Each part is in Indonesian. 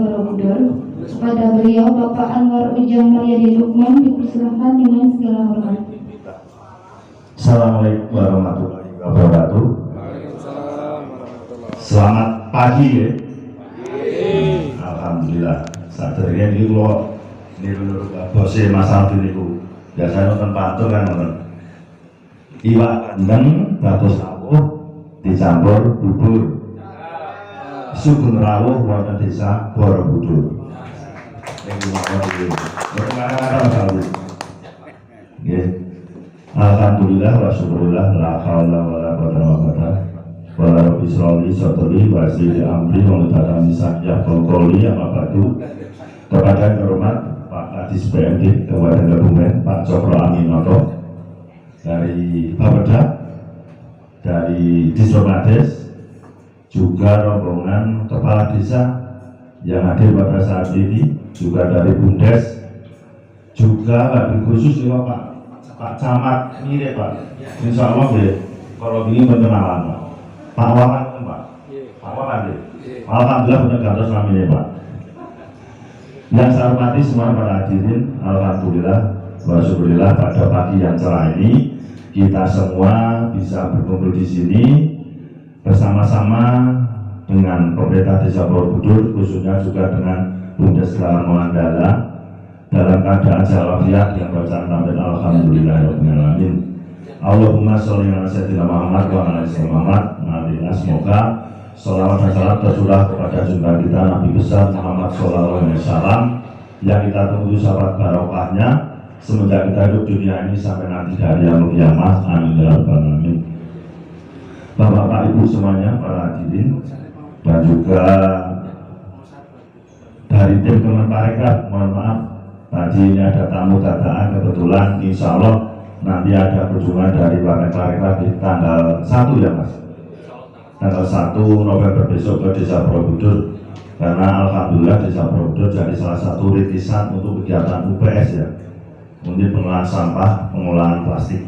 Borobudur. Kepada beliau Bapak Anwar Ujang Maryadi Lukman dipersilahkan dengan segala hormat. Assalamualaikum warahmatullahi wabarakatuh. Selamat pagi ya. Alhamdulillah. Sadarnya ini kalau niru bosnya Mas Alvin itu biasanya nonton pantun kan nonton iwak kendeng batu sawuh dicampur bubur sugeng rawuh wonten desa Borobudur. Alhamdulillah wa syukurillah la haula wala quwwata illa billah wala rabbi sholli sadri wa yassir amri wa mudahkan lisan yafqahu ba'du. Kepada yang hormat Pak Kadis BMD Kabupaten Kebumen Pak Cokro Aminoto dari Bapeda, dari Disrokades, juga rombongan kepala desa yang hadir pada saat ini, juga dari Bundes, juga wabil khusus juga Pak Camat mirip Pak. Insya Allah deh, kalau begini perkenalan Pak Wawan Pak. Pak Wawan deh. Alhamdulillah benar gantos namanya Pak. Yang saya hormati semua para hadirin, alhamdulillah wa syukurillah pada pagi yang cerah ini kita semua bisa berkumpul di sini bersama-sama dengan pemerintah Desa Borobudur, khususnya juga dengan Bundes Kelurahan Mandala dalam keadaan walafiat yang bacaan tampil alhamdulillahirabbil alamin. Allahumma sholli ala sayyidina Muhammad wa ala ali Muhammad. Semoga sholawat dan salam tercurah kepada junjungan kita Nabi besar Muhammad sallallahu alaihi wasallam yang kita tunggu sahabat barokahnya semenjak kita hidup dunia ini sampai nanti dari yaumul kiamah. Amin ya rabbal alamin. Bapak Ibu semuanya, para hadirin dan juga dari tim Kemenparekraf, mohon maaf tadi ini ada tamu dadaan, kebetulan insya Allah nanti ada kunjungan dari Kemenparekraf di tanggal 1 ya Mas, tanggal 1 November besok ke Desa Borobudur, karena alhamdulillah Desa Borobudur jadi salah satu rintisan untuk kegiatan UPS ya, untuk pengolahan sampah, pengolahan plastik.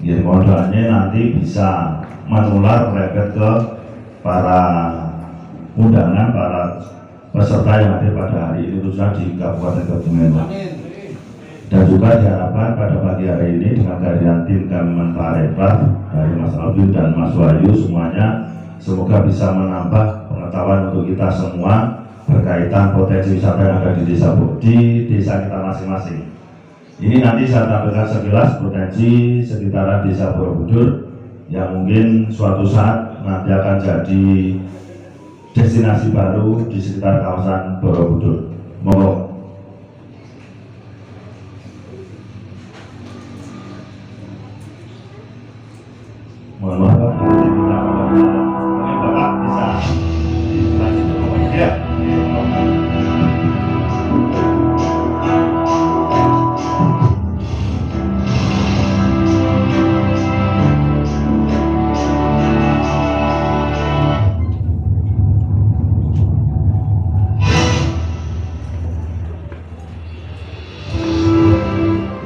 Jadi modalnya nanti bisa menular merembet ke para undangan, para peserta yang hadir pada hari ini khususnya di Kabupaten Kebumen. Dan juga diharapkan pada pagi hari ini dengan kehadiran tim Kemenparekraf dari Mas Alvin dan Mas Wahyu semuanya, semoga bisa menambah pengetahuan untuk kita semua berkaitan potensi wisata yang ada di desa kita masing-masing. Ini nanti saya tampilkan sekilas potensi sekitaran Desa Borobudur yang mungkin suatu saat nanti akan jadi destinasi baru di sekitar kawasan Borobudur. Monggo. Mohon maaf Pak, mungkin Bapak bisa dilanjutkan ya.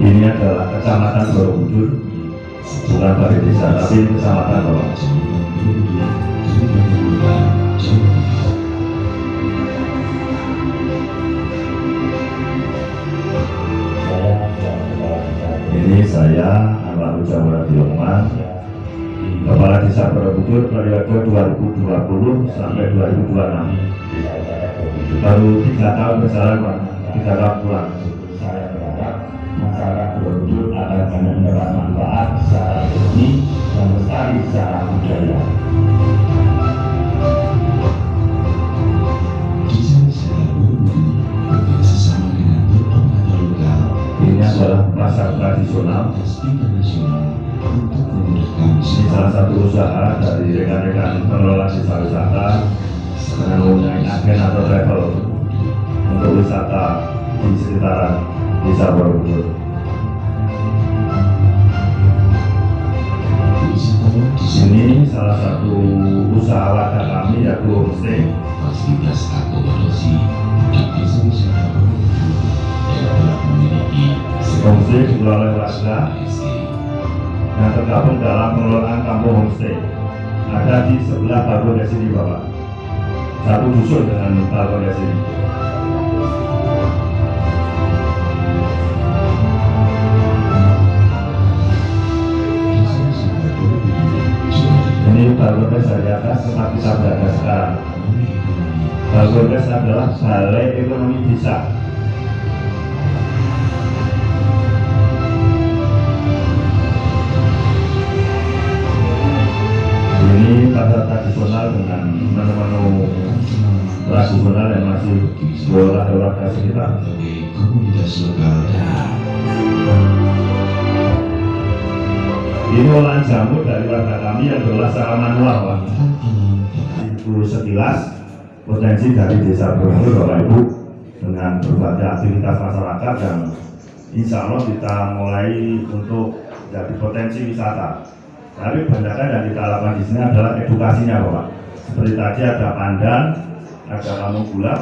Ini adalah Kecamatan Borobudur, bukan Balai Desa, tapi Kecamatan Borobudur. Ini saya Anwar Ujang Maryadi Lukman, Kepala Desa Borobudur periode 2020 sampai 2026. Baru 3 tahun berjalan Pak, 3 tahun pulang. Saya berharap masyarakat Borobudur akan banyak mendapat manfaat secara ekonomi dan lestari secara budaya. Ini adalah pasar tradisional. Ini salah satu usaha dari rekan-rekan pengelola desa wisata dengan menggunakan agen atau travel untuk wisata di sekitaran Desa Borobudur. Ini salah satu usaha warga kami yaitu homestay. Fasilitas akomodasi di desa wisata Borobudur dapat memiliki homestay dikelola oleh warga yang tergabung dalam pengelolaan kampung homestay. Ada di sebelah Baru dari sini Bapak. satu dusun dengan balkones ini. Ini balkones dari atas tempat kita berada sekarang. Balkones adalah balai ekonomi desa. Ini pasar tradisional dengan menu-menu tradisional yang masih berolah-olah sekitar. Komunitas lokal. Ini olahan jamur dari warga kami yang berolah secara manual, Pak. Itu sekilas potensi dari desa Borobudur, Bapak Ibu, dengan berbagai aktivitas masyarakat dan insya Allah kita mulai untuk jadi potensi wisata. Tapi kebanyakan yang kita lakukan di sini adalah edukasinya, Bapak. Seperti tadi ada pandan, ada kamu gula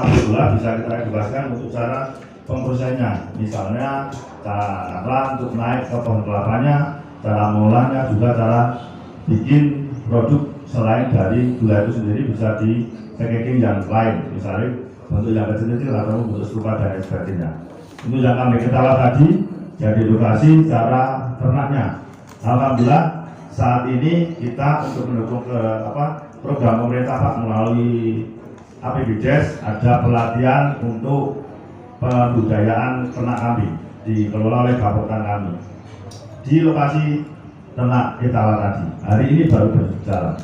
bisa kita edukasikan untuk cara pemprosesnya. Misalnya cara untuk naik ke pohon kelapanya, cara mengolahnya, juga cara bikin produk selain dari gula itu sendiri bisa di packaging yang lain, misalnya bentuk yang kecil-kecil atau bentuk serupa dan sebagainya. Itu yang kami ketahui tadi, jadi edukasi cara ternaknya. Alhamdulillah saat ini kita untuk mendukung program pemerintah Pak melalui APBDes ada pelatihan untuk pembudayaan ternak kambing dikelola oleh Bapeten kami di lokasi ternak Etawa tadi. Hari ini baru berjalan.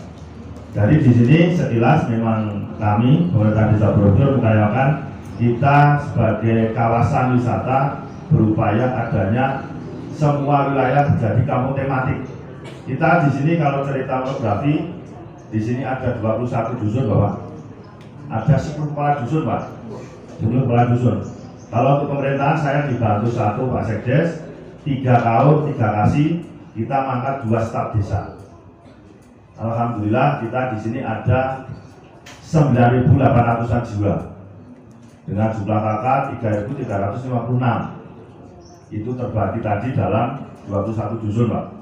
Jadi di sini sekilas memang kami pemerintah Desa Borobudur mengupayakan kita sebagai kawasan wisata berupaya adanya semua wilayah menjadi kampung tematik. Kita di sini kalau cerita fotografi di sini ada 21 dusun, Bapak. Ada 10 kepala dusun, Pak. 10 kepala dusun. Kalau untuk pemerintahan saya dibantu satu Pak Sekdes, 3 tahun 3 kasih kita mangkat 2 staf desa. Alhamdulillah kita di sini ada 9.800-an jiwa dengan jumlah kakak 3.356. Itu terbagi tadi dalam 21 dusun, Pak.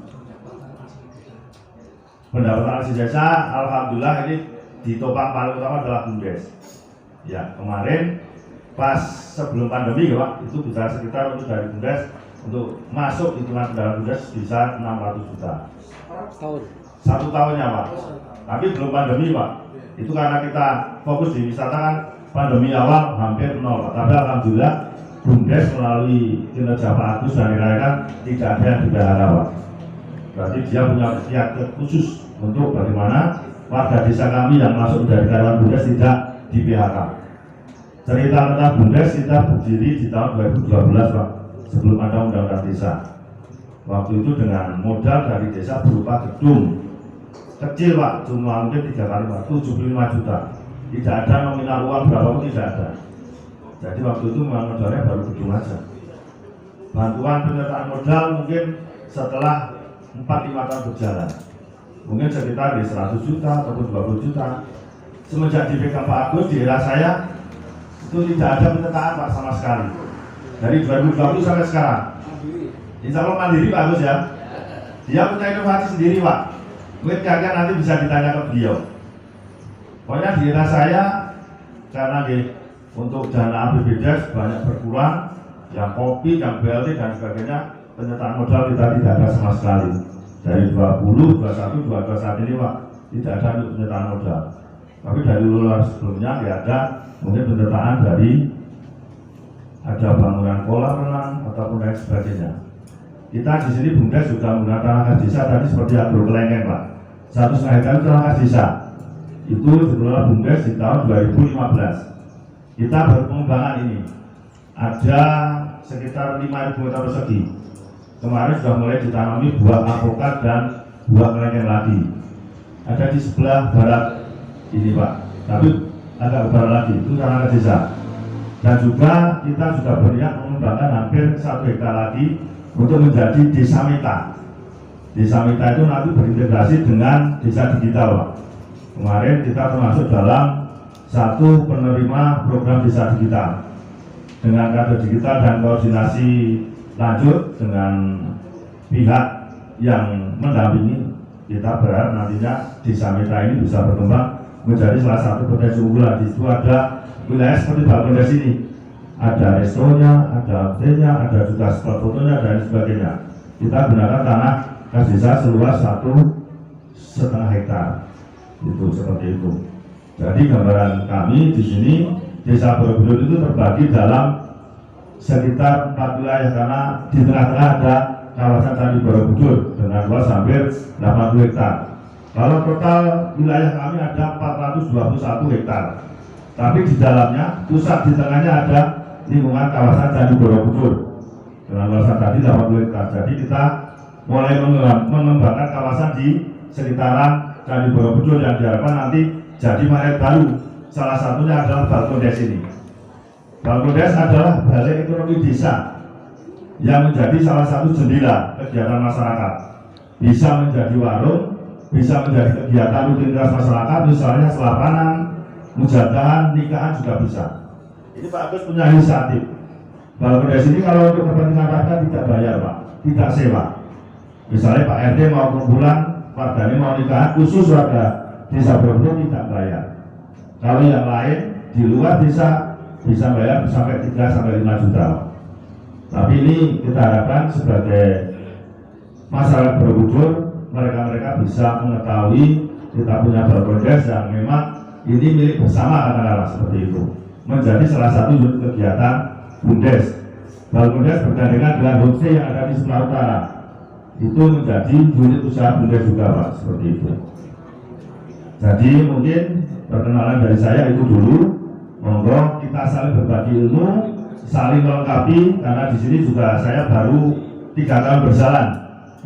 Pendapatan asli desa, alhamdulillah ini ditopang paling utama adalah BUMDes. Ya, kemarin pas sebelum pandemi ya Pak, itu bisa sekitar untuk dari BUMDes untuk masuk hitungan kendaraan BUMDes bisa 600 juta. Setahun. 1 tahunnya Pak. Tapi belum pandemi Pak. Itu karena kita fokus di wisata kan pandemi awal hampir nol Pak. Tapi alhamdulillah BUMDes melalui kinerja Pak Agus dan rekan-rekan tidak ada yang dipelihara Pak. Berarti dia punya pihak khusus untuk bagaimana warga desa kami yang masuk dari karyawan BUMDes tidak di PHK. Cerita tentang BUMDes kita berdiri di tahun 2012 Pak, sebelum ada undang-undang desa. Waktu itu dengan modal dari desa berupa gedung kecil Pak, cuma mungkin 3 kali Pak, 75 juta. Tidak ada nominal uang berapa pun tidak ada. Jadi waktu itu memang modalnya baru gedung aja. Bantuan penyertaan modal mungkin setelah 4-5 tahun berjalan mungkin sekitar di 100 juta ataupun 20 juta. Semenjak dipegang Pak Agus di era saya itu tidak ada penyertaan Pak sama sekali dari 2020 sampai sekarang. Insya Allah mandiri Pak Agus ya. Dia punya inovasi sendiri Pak. Mungkin kakak nanti bisa ditanya ke beliau. Pokoknya di era saya karena untuk dana APBDes banyak berkurang, yang kopi, yang BLT dan sebagainya, penyertaan modal kita tidak ada sama sekali. Dari 20, 21, 22 saat ini Pak, tidak ada untuk penyertaan modal. Tapi dari luar sebelumnya tidak ada mungkin penyertaan dari ada bangunan kolam renang ataupun lain sebagainya. Kita di sini BUMDes juga menggunakan langkah desa tadi seperti agrokelengkeng Pak. 1,5 hektar itu langkah desa. Itu dikelola BUMDes di tahun 2015. Kita berpengembangan ini. Ada sekitar 5.000 meter persegi. Kemarin sudah mulai ditanami buah alpukat dan buah kelengkeng lagi. Ada di sebelah barat ini Pak, tapi agak ke barat lagi, itu tanah desa. Dan juga kita sudah berniat mengembangkan hampir 1 hektar lagi untuk menjadi desa meta. Desa meta itu nanti berintegrasi dengan desa digital Pak. Kemarin kita termasuk dalam satu penerima program desa digital dengan kartu digital dan koordinasi lanjut dengan pihak yang mendampingi. Kita berharap nantinya desa meta ini bisa berkembang menjadi salah satu potensi unggulan. Di situ ada wilayah seperti Balkondes ini, ada restonya, ada hotelnya, ada juga spot fotonya dan sebagainya. Kita gunakan tanah kas desa seluas 1,5 hektar, itu seperti itu. Jadi gambaran kami di sini Desa Borobudur itu terbagi dalam sekitar 4 wilayah, karena di tengah-tengah ada kawasan Candi Borobudur dengan luas hampir 80 hektar. Kalau total wilayah kami ada 421 hektar. Tapi di dalamnya, pusat di tengahnya ada lingkungan kawasan Candi Borobudur dengan luasan tadi 80 hektar. Jadi kita mulai mengembangkan kawasan di sekitaran Candi Borobudur yang diharapkan nanti jadi magnet baru. Salah satunya adalah Balkondes ini. Balkondes adalah balai ekonomi desa yang menjadi salah satu jendela kegiatan masyarakat. Bisa menjadi warung, bisa menjadi kegiatan rutinitas masyarakat, misalnya selapanan, mujadahan, nikahan juga bisa. Ini Pak Agus punya inisiatif. Balkondes ini kalau untuk kepentingan warga tidak bayar Pak, tidak sewa. Misalnya Pak RT mau kumpulan, warganya mau nikahan, khusus warga Desa Borobudur tidak bayar. Kalau yang lain di luar bisa bayar sampai 3-5 juta. Tapi ini kita harapkan sebagai masyarakat Borobudur, mereka bisa mengetahui kita punya Balkondes yang memang ini milik bersama, katakanlah seperti itu. Menjadi salah satu unit kegiatan Bundes. Balkondes bergandengan dengan homestay yang ada di sebelah utara. Itu menjadi unit usaha Bundes juga Pak, seperti itu. Jadi mungkin perkenalan dari saya itu dulu. Monggo kita saling berbagi ilmu, saling melengkapi, karena di sini juga saya baru 3 tahun berjalan.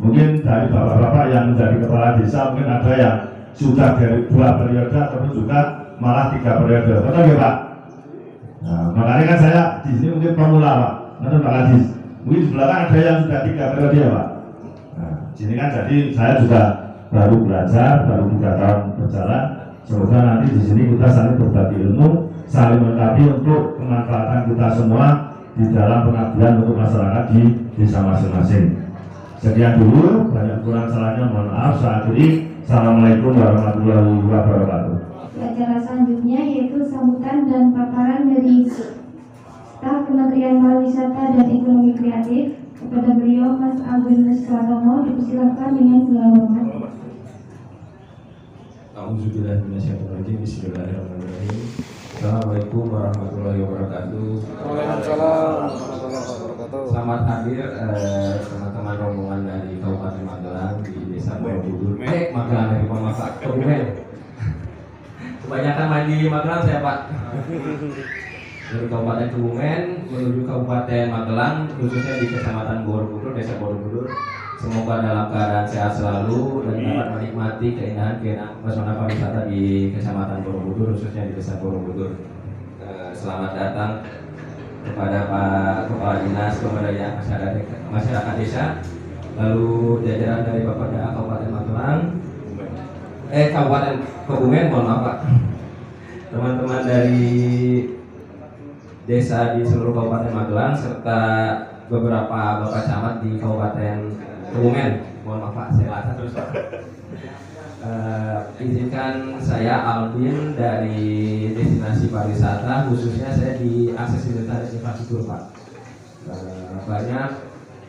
Mungkin dari bapak-bapak yang menjadi kepala desa mungkin ada yang sudah dari 2 periode ataupun juga malah 3 periode. Betul ya Pak? Nah, makanya kan saya di sini mungkin pemula Pak. Betul Pak Kadis. Mungkin di belakang ada yang sudah 3 periode ya Pak. Nah, sini kan jadi saya juga baru belajar, baru 3 tahun berjalan. Semoga nanti di sini kita saling berbagi ilmu, saling melengkapi untuk kemanfaatan kita semua di dalam pengabdian untuk masyarakat di desa masing-masing. Sekian dulu, banyak kurang salahnya mohon maaf. Saya akhiri. Assalamualaikum warahmatullahi wabarakatuh. Acara selanjutnya yaitu sambutan dan paparan dari staf Kementerian Pariwisata dan Ekonomi Kreatif. Kepada beliau Mas Agustinus Pratomo dipersilakan dengan segala hormat. Bismillahirrahmanirrahim. Assalamualaikum warahmatullahi wabarakatuh. Waalaikumsalam warahmatullahi wabarakatuh. Selamat hadir teman-teman rombongan dari Kabupaten Magelang di Desa Borobudur. Magelang dari Pemasak Kebumen. Kebanyakan main di Magelang saya Pak. Dari Kabupaten Kebumen menuju Kabupaten Magelang, khususnya di Kecamatan Borobudur, Desa Borobudur. Semoga dalam keadaan sehat selalu dan dapat menikmati keindahan pesona pariwisata di Kecamatan Borobudur, khususnya di Desa Borobudur. Selamat datang kepada Pak Kepala Dinas Pemberdayaan Masyarakat Desa, lalu jajaran dari Bapeda Kabupaten Magelang, Kabupaten Kebumen, mohon maaf Pak. Teman-teman dari desa di seluruh Kabupaten Magelang serta beberapa bapak camat di Kabupaten Kebumen, mohon maaf Pak, saya lasa terus Pak. Izinkan saya Alvin dari destinasi pariwisata, khususnya saya di aksesibilitas infrastruktur Pak. Banyak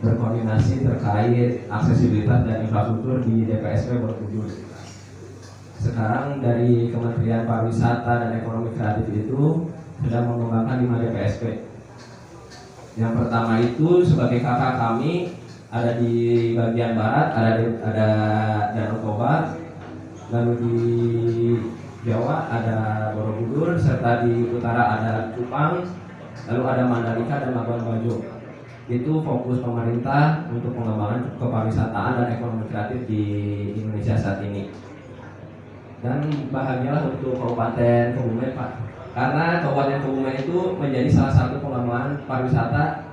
berkoordinasi terkait aksesibilitas dan infrastruktur di DPSP Borobudur. Sekarang dari Kementerian Pariwisata dan Ekonomi Kreatif itu sedang mengembangkan 5 DPSP. Yang pertama itu sebagai kakak kami ada di bagian barat, ada Danau Toba, lalu di Jawa ada Borobudur, serta di utara ada Kupang, lalu ada Mandalika dan Labuan Bajo. Itu fokus pemerintah untuk pengembangan kepariwisataan dan ekonomi kreatif di Indonesia saat ini. Dan bahagialah untuk Kabupaten Kebumen Pak, karena Kabupaten Kebumen itu menjadi salah satu pengembangan pariwisata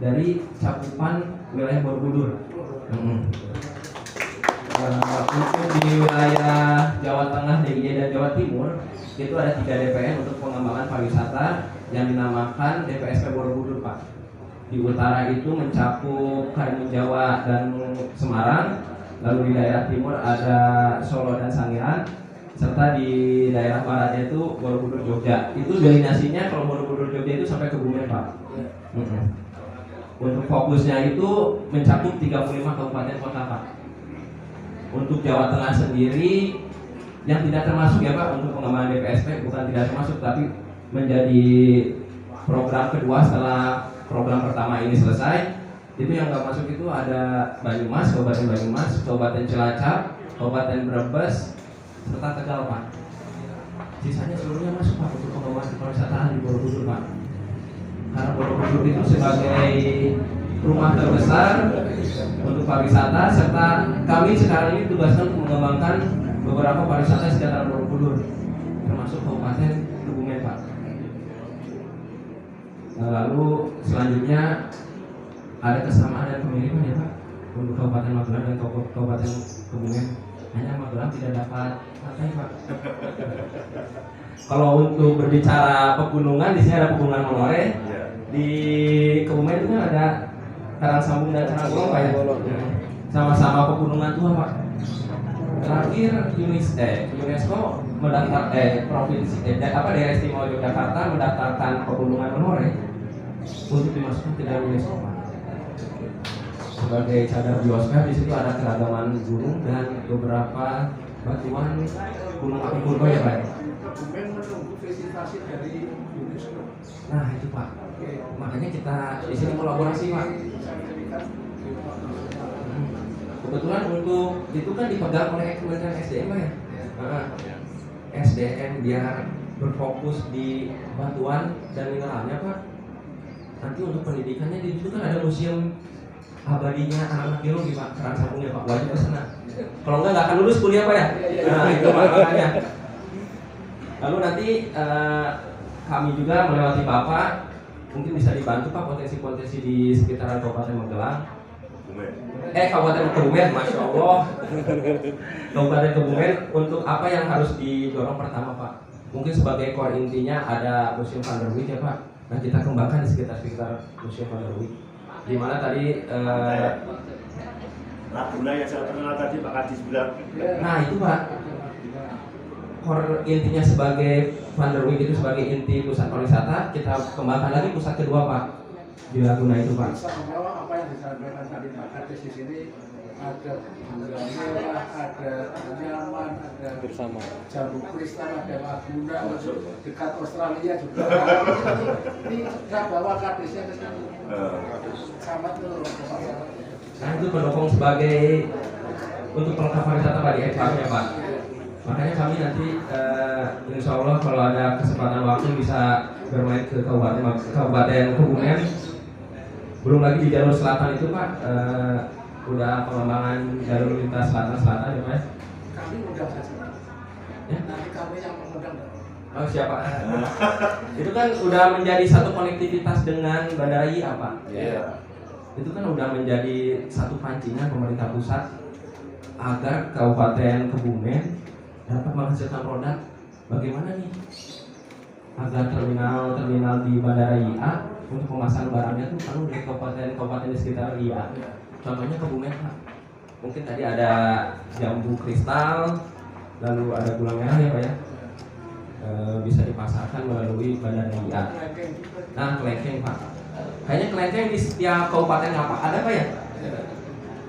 dari cakupan wilayah Borobudur. Untuk di wilayah Jawa Tengah, DIY dan Jawa Timur itu ada 3 DPN untuk pengembangan pariwisata yang dinamakan DPSP Borobudur Pak. Di utara itu mencakup Karimun Jawa dan Semarang, lalu di daerah timur ada Solo dan Sangiran, serta di daerah baratnya itu Borobudur Jogja. Itu delinasinya kalau Borobudur Jogja itu sampai Kebumen Pak. Untuk fokusnya itu mencakup 35 kabupaten kota Pak. Untuk Jawa Tengah sendiri yang tidak termasuk ya Pak untuk pengembangan DPSP, bukan tidak termasuk tapi menjadi program kedua setelah program pertama ini selesai. Itu yang nggak masuk itu ada Banyumas, Kabupaten Banyumas, Kabupaten Cilacap, Kabupaten Brebes, serta Tegal Pak. Sisanya seluruhnya masuk Pak untuk pengembangan pariwisata di Borobudur Pak. Karena Borobudur itu sebagai rumah terbesar untuk pariwisata, serta kami sekarang ini tugaskan untuk mengembangkan beberapa pariwisata sekitar Borobudur, termasuk Kabupaten Kebumen Pak. Lalu selanjutnya ada kesamaan dan kemiripan ya Pak untuk Kabupaten Magelang dan Kabupaten Kebumen. Hanya Magelang tidak dapat pantai Pak. Kalau untuk berbicara pegunungan, di sini ada Pegunungan Menoreh. Di Kebumen itu ada Karangsambung dan Karangbolong Pak ya. Sama-sama pegunungan tua Pak. Terakhir UNESCO mendaftar provinsi daerah istimewa Yogyakarta mendaftarkan Pegunungan Menoreh untuk dimasukkan ke dalam UNESCO Pak. Sebagai cadar biosfer di situ ada keragaman gunung dan beberapa batuan gunung api purba ya Pak. Kemudian menunggu visitasi dari UNESCO. Nah itu Pak. Makanya kita di sini kolaborasi Pak. Kebetulan untuk itu kan dipegang oleh Kementerian SDM Pak ya. SDM biar berfokus di batuan dan mineralnya Pak. Nanti untuk pendidikannya di situ kan ada museum abadinya anak-anak biologi Pak, Karangsambungnya Pak, wajib ke sana. Kalau enggak akan lulus kuliah Pak ya. Nah itu makanya. Lalu nanti kami juga melewati Bapak, mungkin bisa dibantu Pak potensi-potensi di sekitaran Kabupaten Magelang. Kabupaten Kebumen, Masya Allah. Kabupaten Kebumen untuk apa yang harus didorong pertama Pak? Mungkin sebagai core intinya ada Museum Van der Wijk ya Pak. Nah kita kembangkan di sekitar Museum Van der Wijk. Di mana tadi Laguna yang saya kenal tadi Pak Kadis bilang. Nah itu Pak, core intinya sebagai Van der Wijk itu sebagai inti pusat pariwisata, kita kembangkan lagi pusat kedua Pak di Laguna itu Pak. Bisa membawa apa yang disampaikan tadi Pak Kadis di sini, ada gula merah, ada nyaman, ada bersama jambu kristal, ada Laguna, dekat Australia juga. Ini saya bawa Kadisnya ke sini. Sama tuh. Nah itu pendukung sebagai untuk pelengkap pariwisata Pak di FKM-nya Pak. Makanya kami nanti insya Allah kalau ada kesempatan waktu bisa bermain ke Kabupaten Kebumen. Belum lagi di jalur selatan itu Pak, udah pengembangan jalur lintas selatan ya Pak. Kami undang saja. Ya? Nanti kami yang mengundang. Oh siapa? Itu kan udah menjadi satu konektivitas dengan Bandara IA Pak. Iya. Itu kan udah menjadi satu pancingan pemerintah pusat agar Kabupaten Kebumen dapat menghasilkan produk. Bagaimana nih agar terminal di Bandara IA untuk pemasaran barangnya tuh perlu dari kabupaten di sekitar IA. Contohnya Kebumen Pak. Mungkin tadi ada jambu kristal, lalu ada gula merah ya Pak ya. Bisa dipasarkan melalui Bandara IA. Nah kelengkeng Pak. Kayaknya kelengkeng di setiap kabupaten Ngapak ada Pak ya?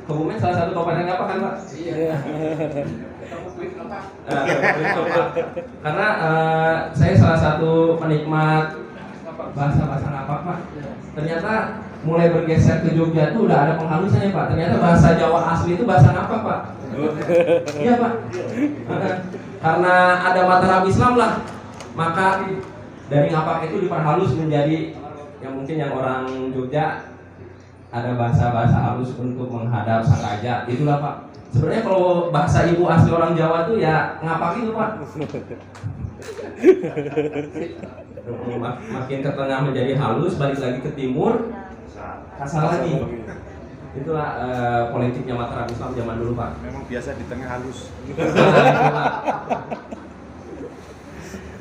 Kebumen salah satu kabupaten Ngapak kan Pak? Iya. Karena saya salah satu penikmat bahasa Ngapak Pak. Ternyata mulai bergeser ke Jogja itu udah ada penghalusannya Pak. Ternyata bahasa Jawa asli itu bahasa Ngapak Pak. Iya Pak. Karena ada Mataram Islam lah, maka dari Ngapak itu diperhalus menjadi yang mungkin yang orang Jogja ada bahasa-bahasa halus untuk menghadap sang raja. Itulah Pak. Sebenarnya kalau bahasa ibu asli orang Jawa itu ya Ngapak itu Pak. Makin ke tengah menjadi halus, balik lagi ke timur, kasar lagi. Itulah politiknya Mataram Islam zaman dulu Pak. Memang biasa di tengah halus.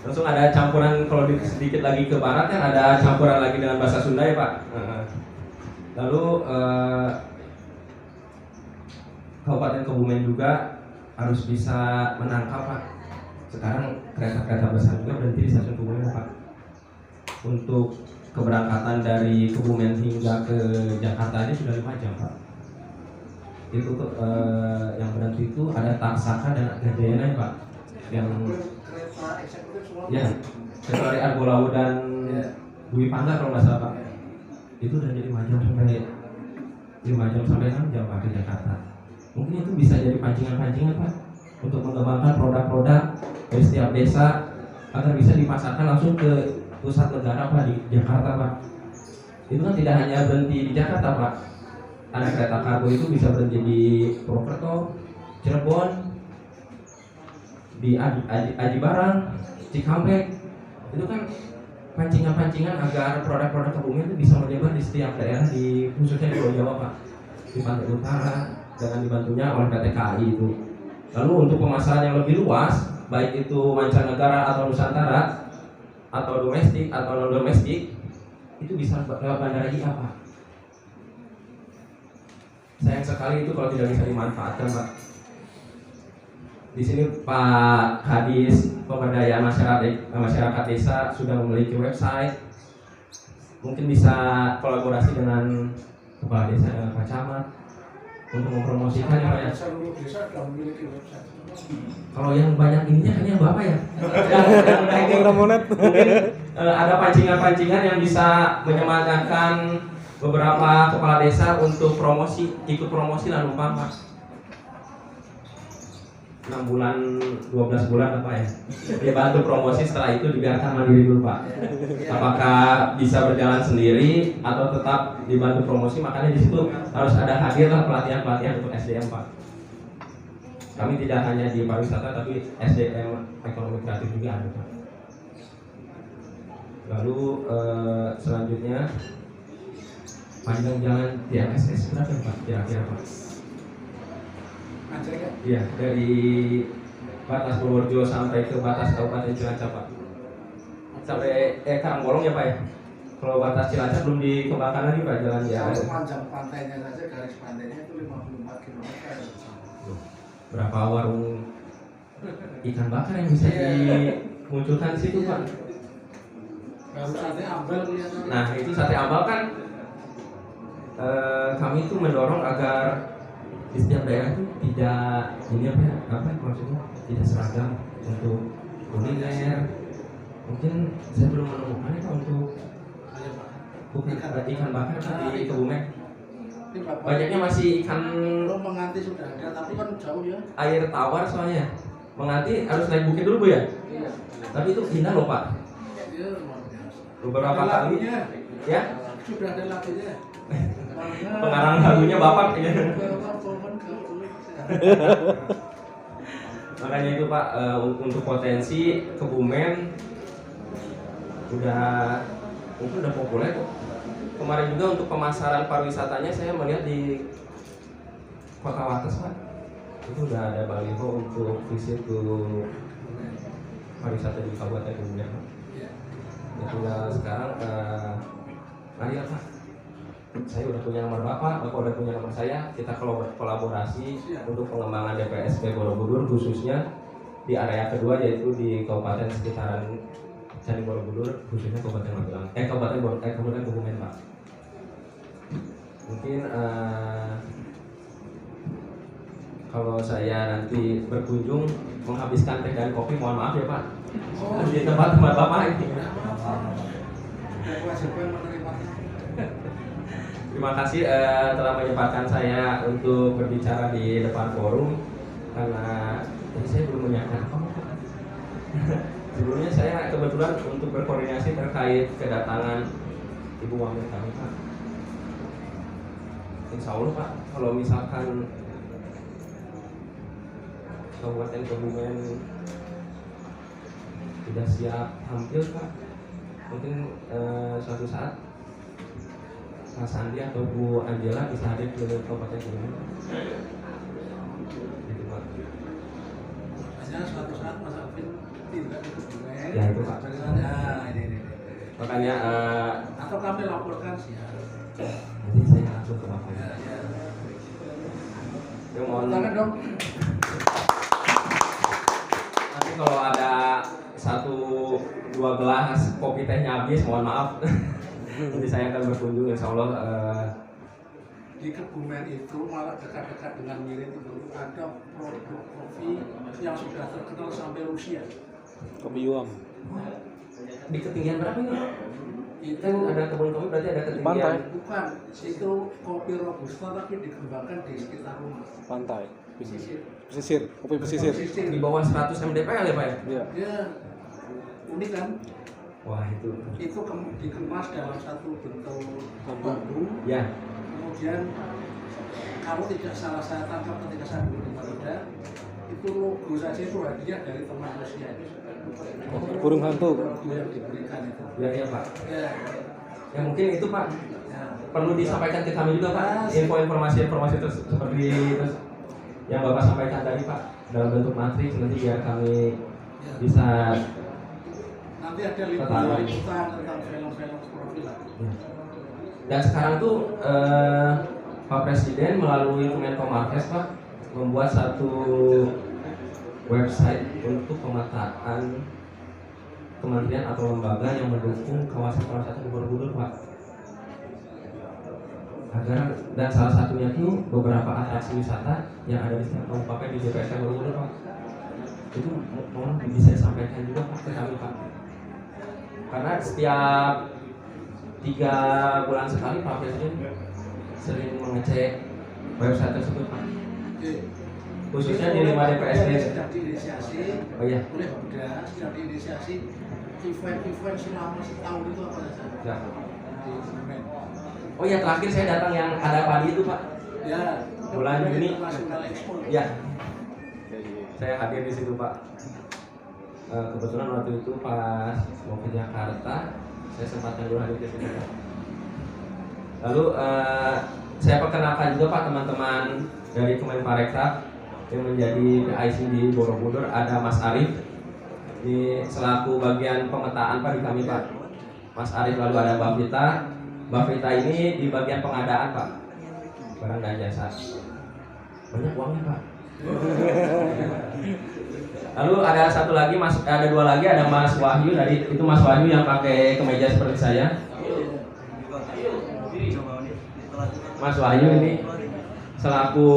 Langsung ada campuran, kalau sedikit lagi ke barat kan ada campuran lagi dengan bahasa Sunda ya Pak. Lalu Kabupaten Kebumen juga harus bisa menangkap Pak sekarang kereta-kereta besar juga berhenti di stasiun Kebumen Pak. Untuk keberangkatan dari Kebumen hingga ke Jakarta ini sudah 5 jam Pak. Itu yang berhenti itu ada Taksaka dan Gajayana Pak. Yang kereta eksekutif semua. ya kecuali Argolawu dan Dwi Pangga kalau nggak salah Pak. Itu udah jadi 5 jam sampai 6 jam Pak ke Jakarta. Mungkin itu bisa jadi pancingan-pancingan Pak untuk mengembangkan produk-produk dari setiap desa agar bisa dipasarkan langsung ke pusat negara Pak di Jakarta Pak. Itu kan tidak hanya berhenti di Jakarta Pak. Ada kereta kargo itu bisa berhenti di Purwokerto, Cirebon, di Aji Barang, Cikampek. Itu kan pancingan-pancingan agar produk-produk Kebumen itu bisa menyebar di setiap daerah di khususnya di Pulau Jawa Pak, di Pantai Utara dengan dibantunya oleh PT KAI itu. Lalu untuk pemasaran yang lebih luas, baik itu mancanegara atau Nusantara atau domestik atau non domestik, itu bisa lewat bandara IA Pak. Sayang sekali itu kalau tidak bisa dimanfaatkan Pak. Di sini Pak Kadis Pemberdayaan Masyarakat Desa sudah memiliki website. Mungkin bisa kolaborasi dengan Kepala Desa dan Pak Camat untuk mempromosikan yang banyak. Seluruh desa sudah memiliki website. Kalau yang banyak ininya hanya Bapak ya. Mungkin ada pancingan-pancingan yang bisa menyemangatkan beberapa kepala desa untuk ikut promosi lalu Pak. 6 bulan, 12 bulan apa ya? Dibantu promosi, setelah itu dibiarkan mandiri dulu Pak. Apakah bisa berjalan sendiri atau tetap dibantu promosi? Makanya di situ harus ada hadirlah pelatihan-pelatihan untuk SDM Pak. Kami tidak hanya di pariwisata tapi SDM ekonomi kreatif juga ada Pak. Lalu selanjutnya panjang jalan TMSS berapa Pak? Kira-kira Pak? Iya, dari batas Purworejo sampai ke batas Kabupaten Cilacap Pak. Sampai Karangbolong ya Pak ya. Kalau batas Cilacap belum dikembangkan lagi Pak jalan ya. Kalau panjang pantainya saja, garis pantainya itu 54 km. Berapa warung ikan bakar yang bisa dimunculkan di situ Pak? Baru sate ambal kelihatan. Nah itu sate ambal kan kami itu mendorong agar di setiap daerah itu tidak apa maksudnya tidak seragam untuk kuliner. Mungkin saya belum menemukannya Pak untuk ikan bakar di Kebumen. Banyaknya masih ikan Menganti sudah ada, tapi kan jauh ya. air tawar soalnya. Menganti harus naik bukit dulu Bu ya. Iya. Tapi itu indah loh Pak. Iya, luar biasa. Beberapa Ada kali lagunya. ya Sudah ada lagunya. pengarang lagunya Bapak ya. Makanya itu Pak untuk potensi Kebumen mungkin udah populer kok. Kemarin juga untuk pemasaran pariwisatanya saya melihat di Kota Wates Pak. Itu udah ada baliho untuk visit ke pariwisata di Kabupaten Kebumen Pak. Ya tinggal sekarang mari Pak. Saya udah punya nomor Bapak udah punya nomor saya. Kita kolaborasi untuk pengembangan DPSP Borobudur khususnya di area kedua yaitu di Kabupaten sekitaran Candi Borobudur khususnya Kabupaten Magelang. Kabupaten Kebumen Pak. Mungkin kalau saya nanti berkunjung menghabiskan teh dan kopi mohon maaf ya Pak. Di tempat-tempat Bapak ini. Terima kasih telah menyempatkan saya untuk berbicara di depan forum karena saya belum menyiapkan apa. Sebelumnya saya kebetulan untuk berkoordinasi terkait kedatangan Ibu Wamil kami Pak. Insya Allah Pak, kalau misalkan Kabupaten Kebumen sudah siap tampil Pak, mungkin suatu saat Mas Andi atau Bu Angela bisa hadir ke Kabupaten Kebumen. Gitu Pak. Hanya suatu saat Mas Alvin tidak ke Kebumen. Ya itu Pak. Nah, ini. Makanya Atau kami laporkan sih. nanti saya langsung ke Bapak. Ya. Ya mohon. Tangan dong. Nanti mungkin kalau ada 1-2 gelas kopi tehnya habis, mohon maaf. Nanti saya akan berkunjung, insya Allah. Di Kebumen itu malah dekat-dekat dengan Mirin itu ada produk kopi yang sudah terkenal sampai Rusia. Kopi Yuam. Di ketinggian berapa ini? Itu Kan ada kebun kopi, berarti ada ketinggian. Pantai. bukan, itu kopi robusta tapi dikembangkan di sekitar rumah. Pantai. Pesisir. Pesisir. Kopi pesisir. Di bawah 100 mdpl ya Pak ya? Iya. Ya, unik kan? Wah itu. Itu dikemas dalam satu bentuk bambu. Ya. Kemudian kalau tidak salah saya tangkap ketika saya dulu di Malaysia, itu logo saja itu hadiah dari teman Rusia itu. Burung hantu. Logo yang diberikan itu. Ya iya Pak. Ya, Ya mungkin itu Pak ya. perlu disampaikan ke kami juga Pak. Informasi seperti terus yang Bapak sampaikan tadi Pak dalam bentuk matriks nanti biar kami bisa. Nanti ada liputan tentang film-film profil lah. Dan sekarang tuh Pak Presiden melalui Kemenkomarves Pak membuat satu website untuk pemetaan kementerian atau lembaga yang mendukung kawasan-kawasan Borobudur Pak. Agar dan salah satunya tuh beberapa atraksi wisata yang ada di setiap kabupaten di DPS Borobudur Pak. Itu mohon bisa disampaikan juga Pak ke kami Pak. Karena setiap 3 bulan sekali Pak Presiden sering mengecek website tersebut Pak. Khususnya di 5 DPSD. Sedang diinisiasi Oh iya. oleh Buddha, sedang diinisiasi event-event selama setahun itu apa saja? Ya. Di Semen. Oh iya terakhir saya datang yang ada padi itu Pak. Ya, Bulan Juni. International Expo. Ya. Saya hadir di situ Pak. Kebetulan waktu itu pas mau ke Jakarta, saya sempat dulu hadir di situ Pak. Lalu saya perkenalkan juga Pak teman-teman dari Kemenparekraf yang menjadi PIC di Borobudur, ada Mas Arief di selaku bagian pemetaan Pak di kami Pak. Mas Arief, lalu ada Mbak Vita. Mbak Vita ini di bagian pengadaan Pak, barang dan jasa. Banyak uangnya Pak. Lalu ada satu lagi ada 2 lagi, ada Mas Wahyu dari itu Mas Wahyu yang pakai kemeja seperti saya. Mas Wahyu ini selaku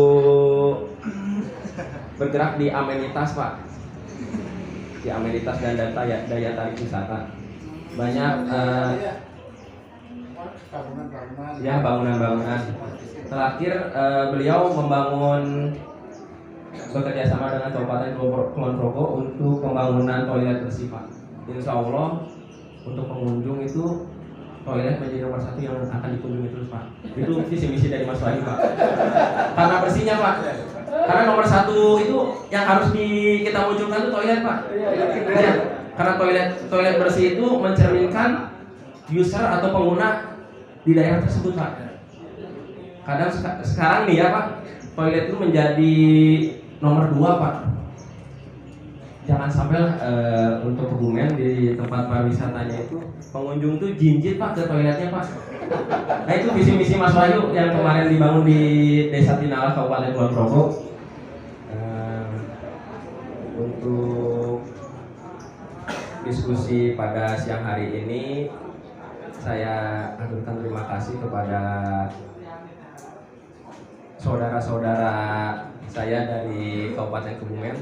bergerak di amenitas Pak, di amenitas dan daya tarik wisata. Banyak bangunan-bangunan. ya bangunan-bangunan. Terakhir beliau membangun bekerja sama dengan Kabupaten Kulon Progo untuk pembangunan toilet bersih Pak. Insya Allah untuk pengunjung itu toilet menjadi nomor 1 yang akan dikunjungi terus Pak. Itu visi misi dari Mas Wahyu Pak. Karena bersihnya Pak. Karena nomor 1 itu yang harus kita munculkan itu toilet Pak. Ya, karena toilet bersih itu mencerminkan user atau pengguna di daerah tersebut Pak. Kadang sekarang nih ya Pak, toilet itu menjadi nomor 2 Pak. Jangan sampai untuk Kebumen di tempat pariwisatanya itu pengunjung tuh jinjit Pak ke toiletnya Pak. Nah itu visi misi Mas Wahyu yang kemarin dibangun di Desa Tinala Kabupaten Kulon Progo. Untuk diskusi pada siang hari ini saya aturkan terima kasih kepada saudara-saudara saya dari Kabupaten Kebumen.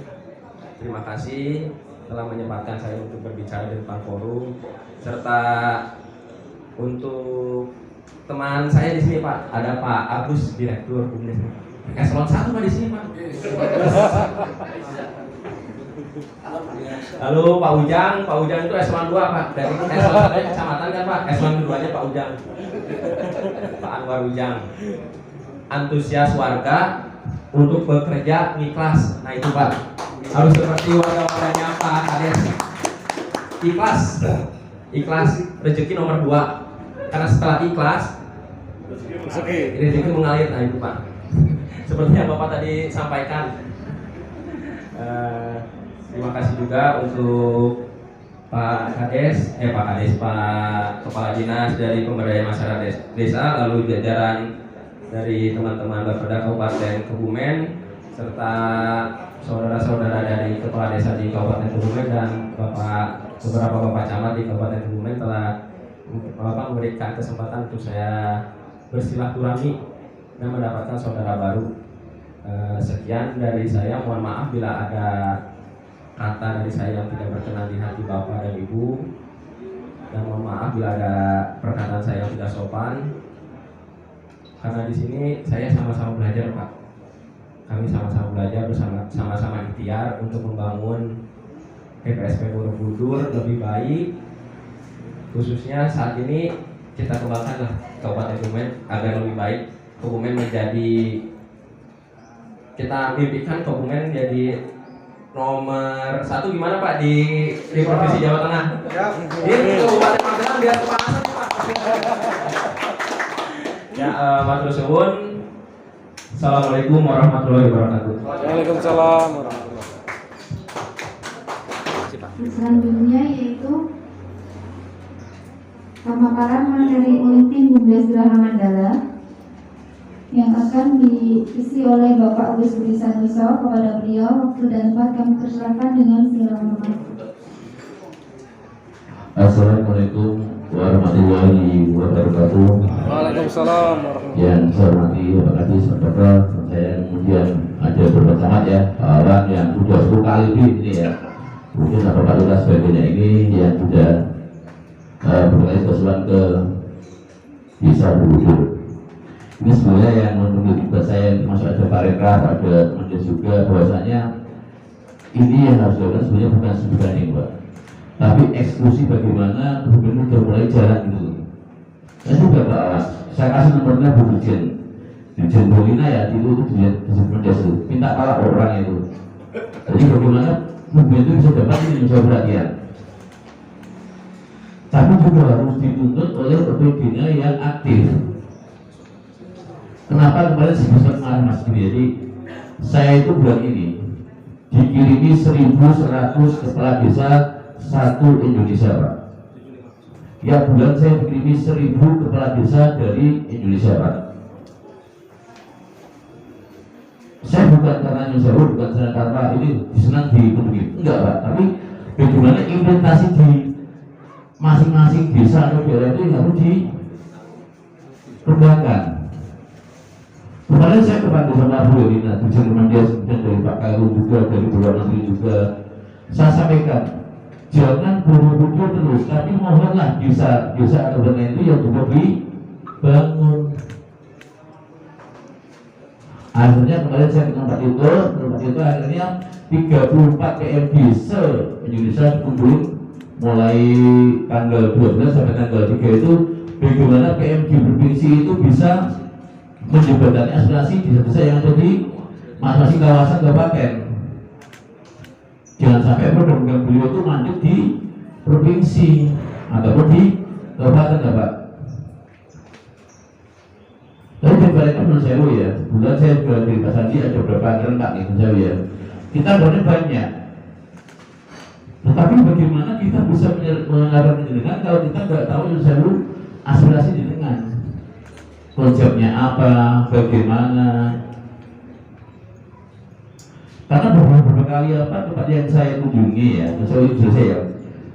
Terima kasih telah menyempatkan saya untuk berbicara di depan forum, serta untuk teman saya di sini Pak, ada Pak Agus, Direktur Bumdes. Eselon 1 Pak di sini Pak. Lalu Pak Ujang itu eselon 2 Pak. Dari eselon 1 kecamatan kan Pak, eselon 2-nya Pak Ujang. Pak Anwar Ujang. Antusias warga untuk bekerja ikhlas. Nah itu Pak, harus seperti warga-warganya Pak Kades. Ikhlas rezeki nomor 2. Karena setelah ikhlas rezeki mengalir. Nah itu Pak, seperti yang Bapak tadi sampaikan. Terima kasih juga untuk Pak Kepala Dinas dari Pemberdayaan Masyarakat Desa, lalu jajaran dari teman-teman Bapeda Kabupaten Kebumen, serta saudara-saudara dari kepala desa di Kabupaten Kebumen dan beberapa bapak camat di Kabupaten Kebumen telah memberikan kesempatan untuk saya bersilaturahmi dan mendapatkan saudara baru. Sekian dari saya, mohon maaf bila ada kata dari saya yang tidak berkenan di hati Bapak dan Ibu, dan mohon maaf bila ada perkataan saya yang tidak sopan, karena di sini saya sama-sama belajar, Pak. Kami sama-sama belajar sama-sama ikhtiar untuk membangun PPSP Borobudur lebih baik, khususnya saat ini kita kembangkanlah Kabupaten Kebumen agar lebih baik. Kebumen menjadi, kita mimpikan Kebumen jadi nomor 1 gimana Pak di Provinsi Jawa Tengah? Ya. Ini Kabupaten Magelang biar kepanasan Pak. Ya, matur suwun. Assalamualaikum warahmatullahi wabarakatuh. Waalaikumsalam warahmatullahi wabarakatuh. Selanjutnya yaitu pemaparan materi Ultim Bumdes Geraha Mandala yang akan diisi oleh Bapak Agus Budi Sanuso. Kepada beliau waktu dan tempat kami persilakan dengan segala hormat. Assalamualaikum warahmatullahi wabarakatuh. Waalaikumsalam warahmatullahi wabarakatuh. Yang saya hormati Bapak Kadis, saudara, saya kemudian ada beberapa camat ya, orang yang sudah 10 kali lebih ini ya. Mungkin Bapak Lurah sebagainya ini yang sudah berkali kesulitan ke Desa Borobudur. Ini sebenarnya yang menurut juga saya termasuk ada parekraf, ada teman juga bahwasanya ini yang harus dilakukan sebenarnya bukan sebutan ini Pak, tapi eksekusi bagaimana Kebumen sudah mulai jalan gitu. Saya juga Pak, saya kasih nomornya Bu Dirjen Bolina ya, itu Dirjen Desa, minta pala orang itu. Jadi bagaimana Kebumen itu bisa dapat ini menjadi perhatian. Tapi juga harus dituntut oleh OPD-nya yang aktif. Kenapa kemarin sebesar Mas Jadi saya itu bulan ini dikirimi 1.100 kepala desa satu Indonesia Pak. Ya bulan saya dikirimi 1.000 kepala desa dari Indonesia Pak. Saya bukan karena nyusahu, bukan karena ini disenang dipenuhi, enggak Pak. Tapi bagaimana implementasi di masing-masing desa atau daerah itu harus dikembangkan. Kemarin saya kepada sama Bu Elina, Dirjen Kemendias, kemudian dari Pak Karu juga, dari Perdana Menteri juga, saya sampaikan, jangan Borobudur terus, tapi mohonlah desa atau daerah itu yang juga dibangun. Akhirnya kemarin saya ke tempat itu akhirnya 34 PMD se-Indonesia dikumpulin mulai tanggal 12 sampai tanggal 3 itu bagaimana PMD provinsi itu bisa menjembatani aspirasi di desa yang ada di masing-masing kawasan kabupaten. Jangan sampai program beliau itu mandek di provinsi ataupun di kabupaten ya Pak. Tapi dibalik menurut saya ya, bulan saya juga di Pak Sandi ada beberapa rentak itu saya ya. Kita banyak. Tetapi bagaimana kita bisa mengarahkan jenengan kalau kita nggak tahu yang saya aspirasi jenengan, konsepnya apa, bagaimana? Karena beberapa kali tempat yang saya kunjungi ya,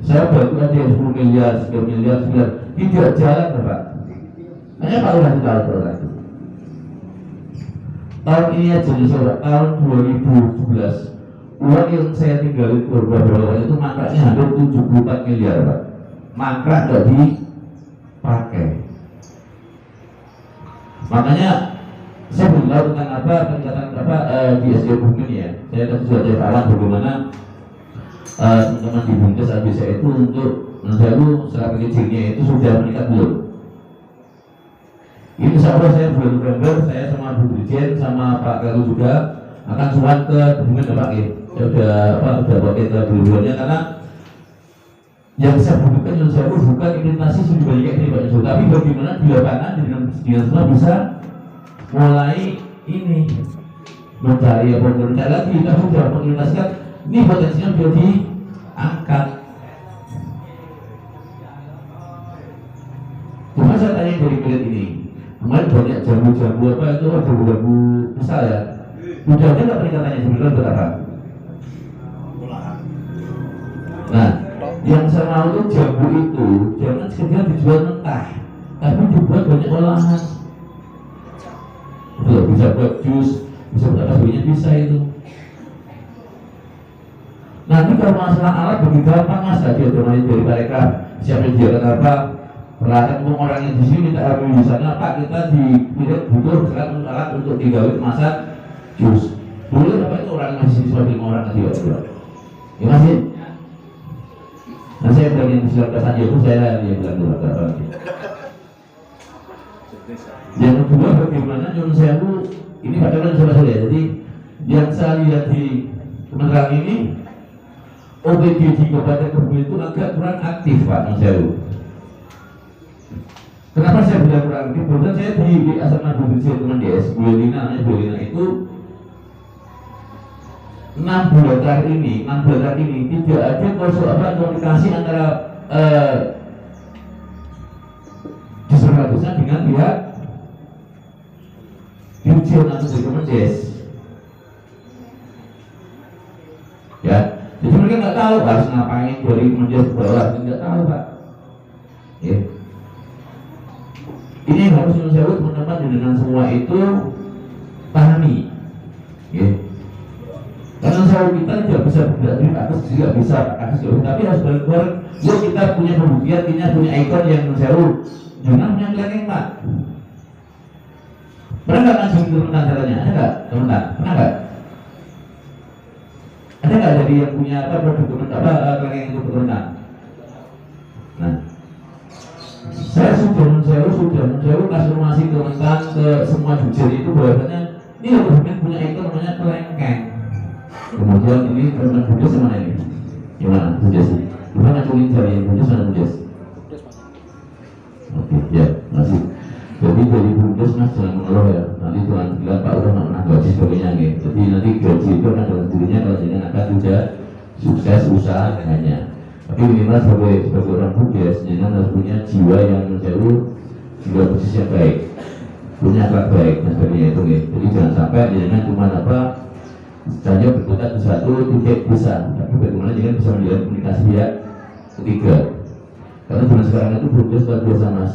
saya baru ada yang 10 miliar, 9 miliar, tidak jalan Pak. Hanya Pak Lurah tahu itu. Tahun ini aja tahun 2017. Uang yang saya tinggalin beberapa itu mangkraknya hampir 74 miliar Pak. Mangkrak nggak dipakai. Makanya saya belum tahu tentang peningkatan di SDM Kebumen ya. Saya akan sudah dari awal bagaimana teman-teman di Bumdes bisa itu untuk menjaga strategi kecilnya itu sudah meningkat belum? Ini insya Allah saya bulan November saya sama Bu Dirjen sama Pak Karu juga akan surat ke Kebumen ya Pak. Saya udah pakai ke bulan-bulannya karena yang saya butuhkan yang saya bukan implementasi sudah banyak ini Pak Yusuf, tapi bagaimana di lapangan dengan semua bisa mulai ini mencari apa mencari lagi kita sudah mengimplementasikan ini potensinya sudah diangkat. Cuma saya tanya dari kulit ini kemarin banyak jamu-jamu apa itu jamu besar ya, sudah ada nggak peningkatannya sebenarnya berapa? Yang saya mau itu jambu itu jangan sekedar dijual mentah, tapi dibuat banyak olahan. Betul, bisa buat jus, bisa buat apa sebagainya, bisa itu. Nanti kalau masalah alat begitu gampang mas, tadi ada dari mereka siapa jualan apa, peralatan orang yang di sini minta ambil di sana, Pak kita butuh alat untuk digawe masak jus. Boleh apa itu orang yang di sini cuma 5 orang nanti ya masih. Nah saya bilang yang silakan saja itu saya yang bilang dulu apa lagi. Yang kedua bagaimana Nyun Sewu ini padahal saudara ya. Jadi yang saya lihat di Kementerian ini OPD di Kabupaten Kebumen itu agak kurang aktif Pak Nyun Sewu. Kenapa saya bilang kurang aktif? Kebetulan saya di Asrama Budaya Kemendes, Bu Elina itu 6 bulan terakhir ini tidak ada komunikasi antara disertatusnya dengan pihak Dirjen atau dari Kemendes. Ya, jadi mereka nggak tahu harus ngapain dari Kemendes ke bawah, nggak tahu Pak. Ya. Ini yang harus saya teman-teman dengan semua itu pahami. Ya. Karena saya kita tidak bisa berarti atas juga bisa atas juga, tapi harus bareng-bareng. Yuk kita punya pembuktian, kita punya ikon yang seru. Jangan punya planning Pak. Pernah nggak langsung teman-teman caranya? Ada nggak teman-teman? Pernah nggak? Ada nggak dari yang punya apa produk planning itu teman-teman? Nah, saya sudah menjauh kasih teman-teman ke semua jujen itu bahwasanya ini teman-teman punya ikon namanya kelengkeng. Kemudian ini teman Budes mana ini? Gimana Budes? Gimana kulit dari yang Budes mana Budes? Oke, ya masih. Jadi dari Budes mas jangan mengeluh ya. Nanti Tuhan bilang Pak udah pernah gaji sebagainya nih. Jadi nanti gaji itu akan dalam dirinya kalau jangan akan sudah sukses usahanya. Tapi minimal sebagai orang Budes, jangan harus punya jiwa yang menjauh, jiwa posisi yang baik, punya akhlak baik dan sebagainya itu nih. Jadi jangan sampai jangan cuma apa saja berkutat di satu titik bisa, tapi bagaimana jangan bisa melihat komunikasi pihak ketiga. Karena zaman sekarang itu Budes luar biasa mas,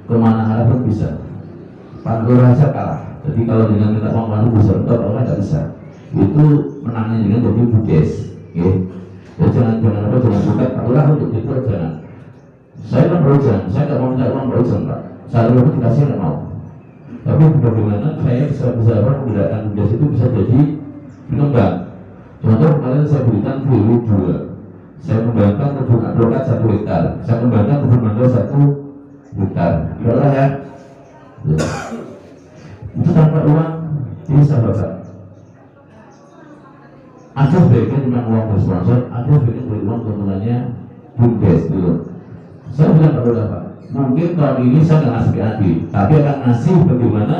kemana arah pun bisa. Pantura saja kalah. Jadi kalau dengan minta uang mana bisa, tetap orang nggak bisa. Itu menangnya dengan jadi Budes. Ya. Ya jangan buka Pantura untuk itu jangan. Saya kan berusaha, saya nggak mau minta uang berusaha Pak. Saat itu dikasih nggak mau. Tapi bagaimana saya bisa menggunakan Budes itu bisa jadi berkembang. Contoh kemarin saya berikan value 2. Saya kembangkan kebun advokat 1 hektar. Saya kembangkan kebun mangga 1 hektar. Kira-kira ya. Itu tanpa uang bisa Bapak. Ada sebagian memang uang bersponsor, ada sebagian dari uang keuntungannya Budes dulu. Saya bilang pada Bapak, mungkin tahun ini saya nggak ngasih PAD, tapi akan ngasih bagaimana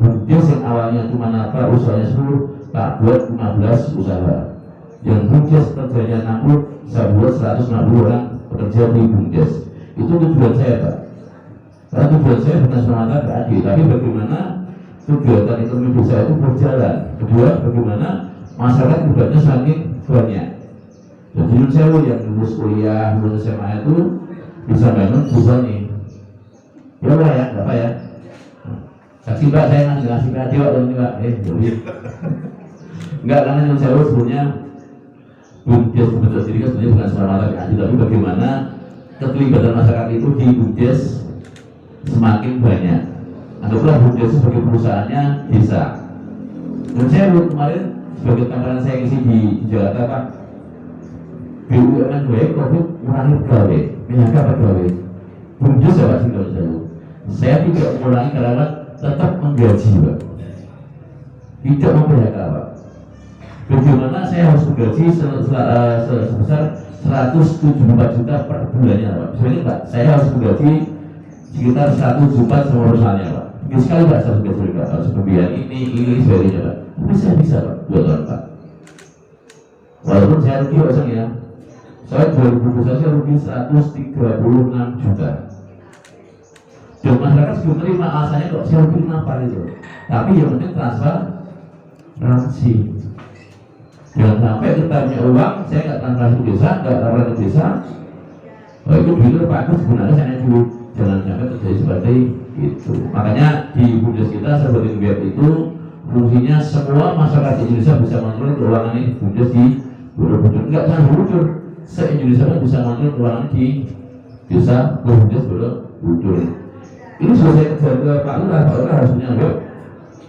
Budes yang awalnya cuma usahanya 10 tak buat 15 usaha. Yang Budes kerjanya 60, saya buat 160 orang pekerja di Budes. Itu tujuan saya Pak. Karena tujuan saya bukan semata PAD, tapi bagaimana kegiatan ekonomi desa itu berjalan. Kedua, bagaimana masyarakat kegiatannya semakin banyak. Jadi saya yang lulus kuliah, lulus SMA itu bisa bangun bisa nih. Ya Pak ya, Bapak ya. Saksi Pak, saya ngasih PAD waktu ini Pak. Jadi enggak, karena yang saya sebetulnya Budes bentuk diri kan sebenarnya bukan semata PAD, tapi bagaimana keterlibatan masyarakat itu di Budes semakin banyak. Anggaplah Budes sebagai perusahaannya desa. Dan saya kemarin sebagai tampilan saya isi di Jakarta Pak, BUMN baik, COVID mengurangi pegawai, PHK pegawai. Budes ya Pak sih kalau saya tidak mengurangi karyawan, tetap menggaji Pak, tidak memphk Pak. Bagaimana saya harus menggaji sebesar 174 juta per bulannya Pak. Sebenarnya Pak, saya harus menggaji sekitar 1 juta sama perusahaannya Pak. Mungkin sekali Pak, saya harus menggaji Pak, harus pembiayaan ini sebagainya Pak. Tapi saya bisa Pak, 2 tahun Pak. Walaupun saya rugi Pak ya, saya 2021 saya rugi 136 juta. Dan masyarakat juga menerima alasannya kok saya rugi kenapa itu. Tapi yang penting transparansi. Jangan sampai kita punya uang, saya nggak transparansi desa, nggak transparansi desa, itu dulu bagus sebenarnya saya dulu jangan sampai terjadi seperti itu. Makanya di Bundes kita seperti web itu fungsinya semua masyarakat Indonesia bisa mengatur keuangan ini Bundes di Borobudur, enggak cuma Borobudur, se-Indonesia pun bisa mengatur keuangan di desa Bundes Borobudur. Ini sudah saya kejar ke Pak Lurah harus punya web,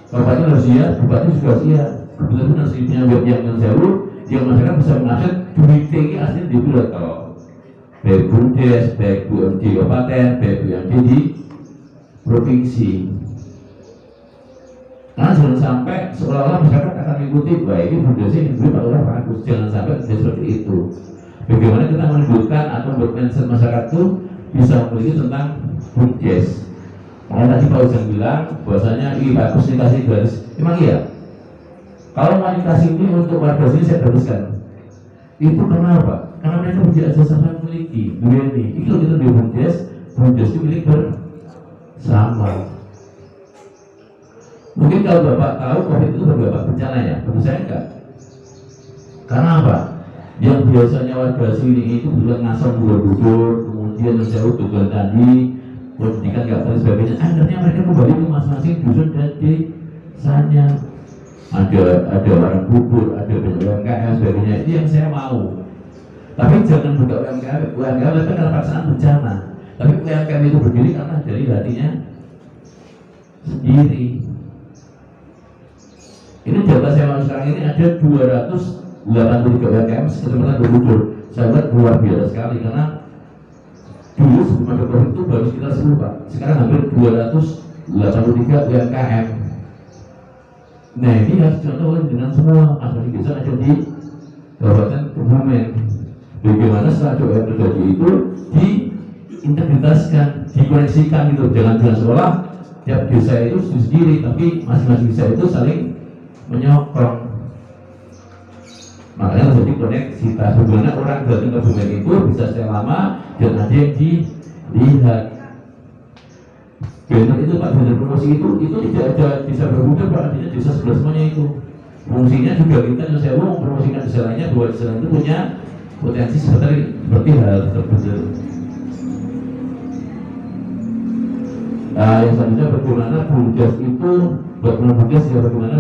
Bapaknya harus siap, Bupati juga siap. Kebetulan harus punya web yang jauh, yang masyarakat bisa mengakses duit tinggi asli di bulan kalau baik Bundes, baik BUMD kabupaten, baik BUMD di provinsi. Karena jangan sampai seolah-olah masyarakat akan mengikuti, wah ini Bundes ini duit Pak Lurah bagus, jangan sampai seperti itu. Bagaimana kita menunjukkan atau bermention masyarakat itu bisa memiliki tentang Bundes. Karena tadi Pak Ujang bilang bahwasanya ini bagus dikasih garis, memang iya. Kalau mau dikasih ini untuk warga sini saya teruskan. Itu kenapa? Karena mereka punya jasa memiliki dunia ini. Itu kita di Bundes itu milik bersama. Mungkin kalau Bapak tahu COVID itu beberapa bencana ya, tentu saya enggak. Karena apa? Yang biasanya warga sini itu bukan ngasong Borobudur, kemudian menjauh tujuan tadi, pendidikan nggak dan sebagainya. Akhirnya mereka kembali ke masing-masing dusun dan desanya. Ada warung bubur, ada UMKM sebagainya. Itu yang saya mau. Tapi jangan buka UMKM itu karena paksaan bencana. Tapi UMKM itu berdiri karena dari hatinya sendiri. Ini data saya mau sekarang ini ada 283 UMKM kecamatan Borobudur. Saya lihat luar biasa sekali karena dulu sebelum ada COVID itu baru sekitar 10 Pak. Sekarang hampir 283 UMKM. Nah ini harus dicontoh oleh dengan semua masing-masing desa ada di Kabupaten Kebumen. Bagaimana setelah UMKM terjadi itu diintegritaskan, dikoneksikan gitu. Jangan seolah tiap desa itu sendiri, tapi masing-masing desa itu saling menyokong. Makanya terjadi koneksitas. Bagaimana orang datang ke Kebumen itu bisa secara lama dan ada yang dilihat. Banner itu Pak, banner promosi itu tidak ada desa Borobudur Pak, artinya desa sebelah semuanya itu. Fungsinya juga kita yang saya mau promosikan desa lainnya bahwa desa itu punya potensi seperti hal tersebut. Nah, yang selanjutnya bagaimana Bundes itu, bagaimana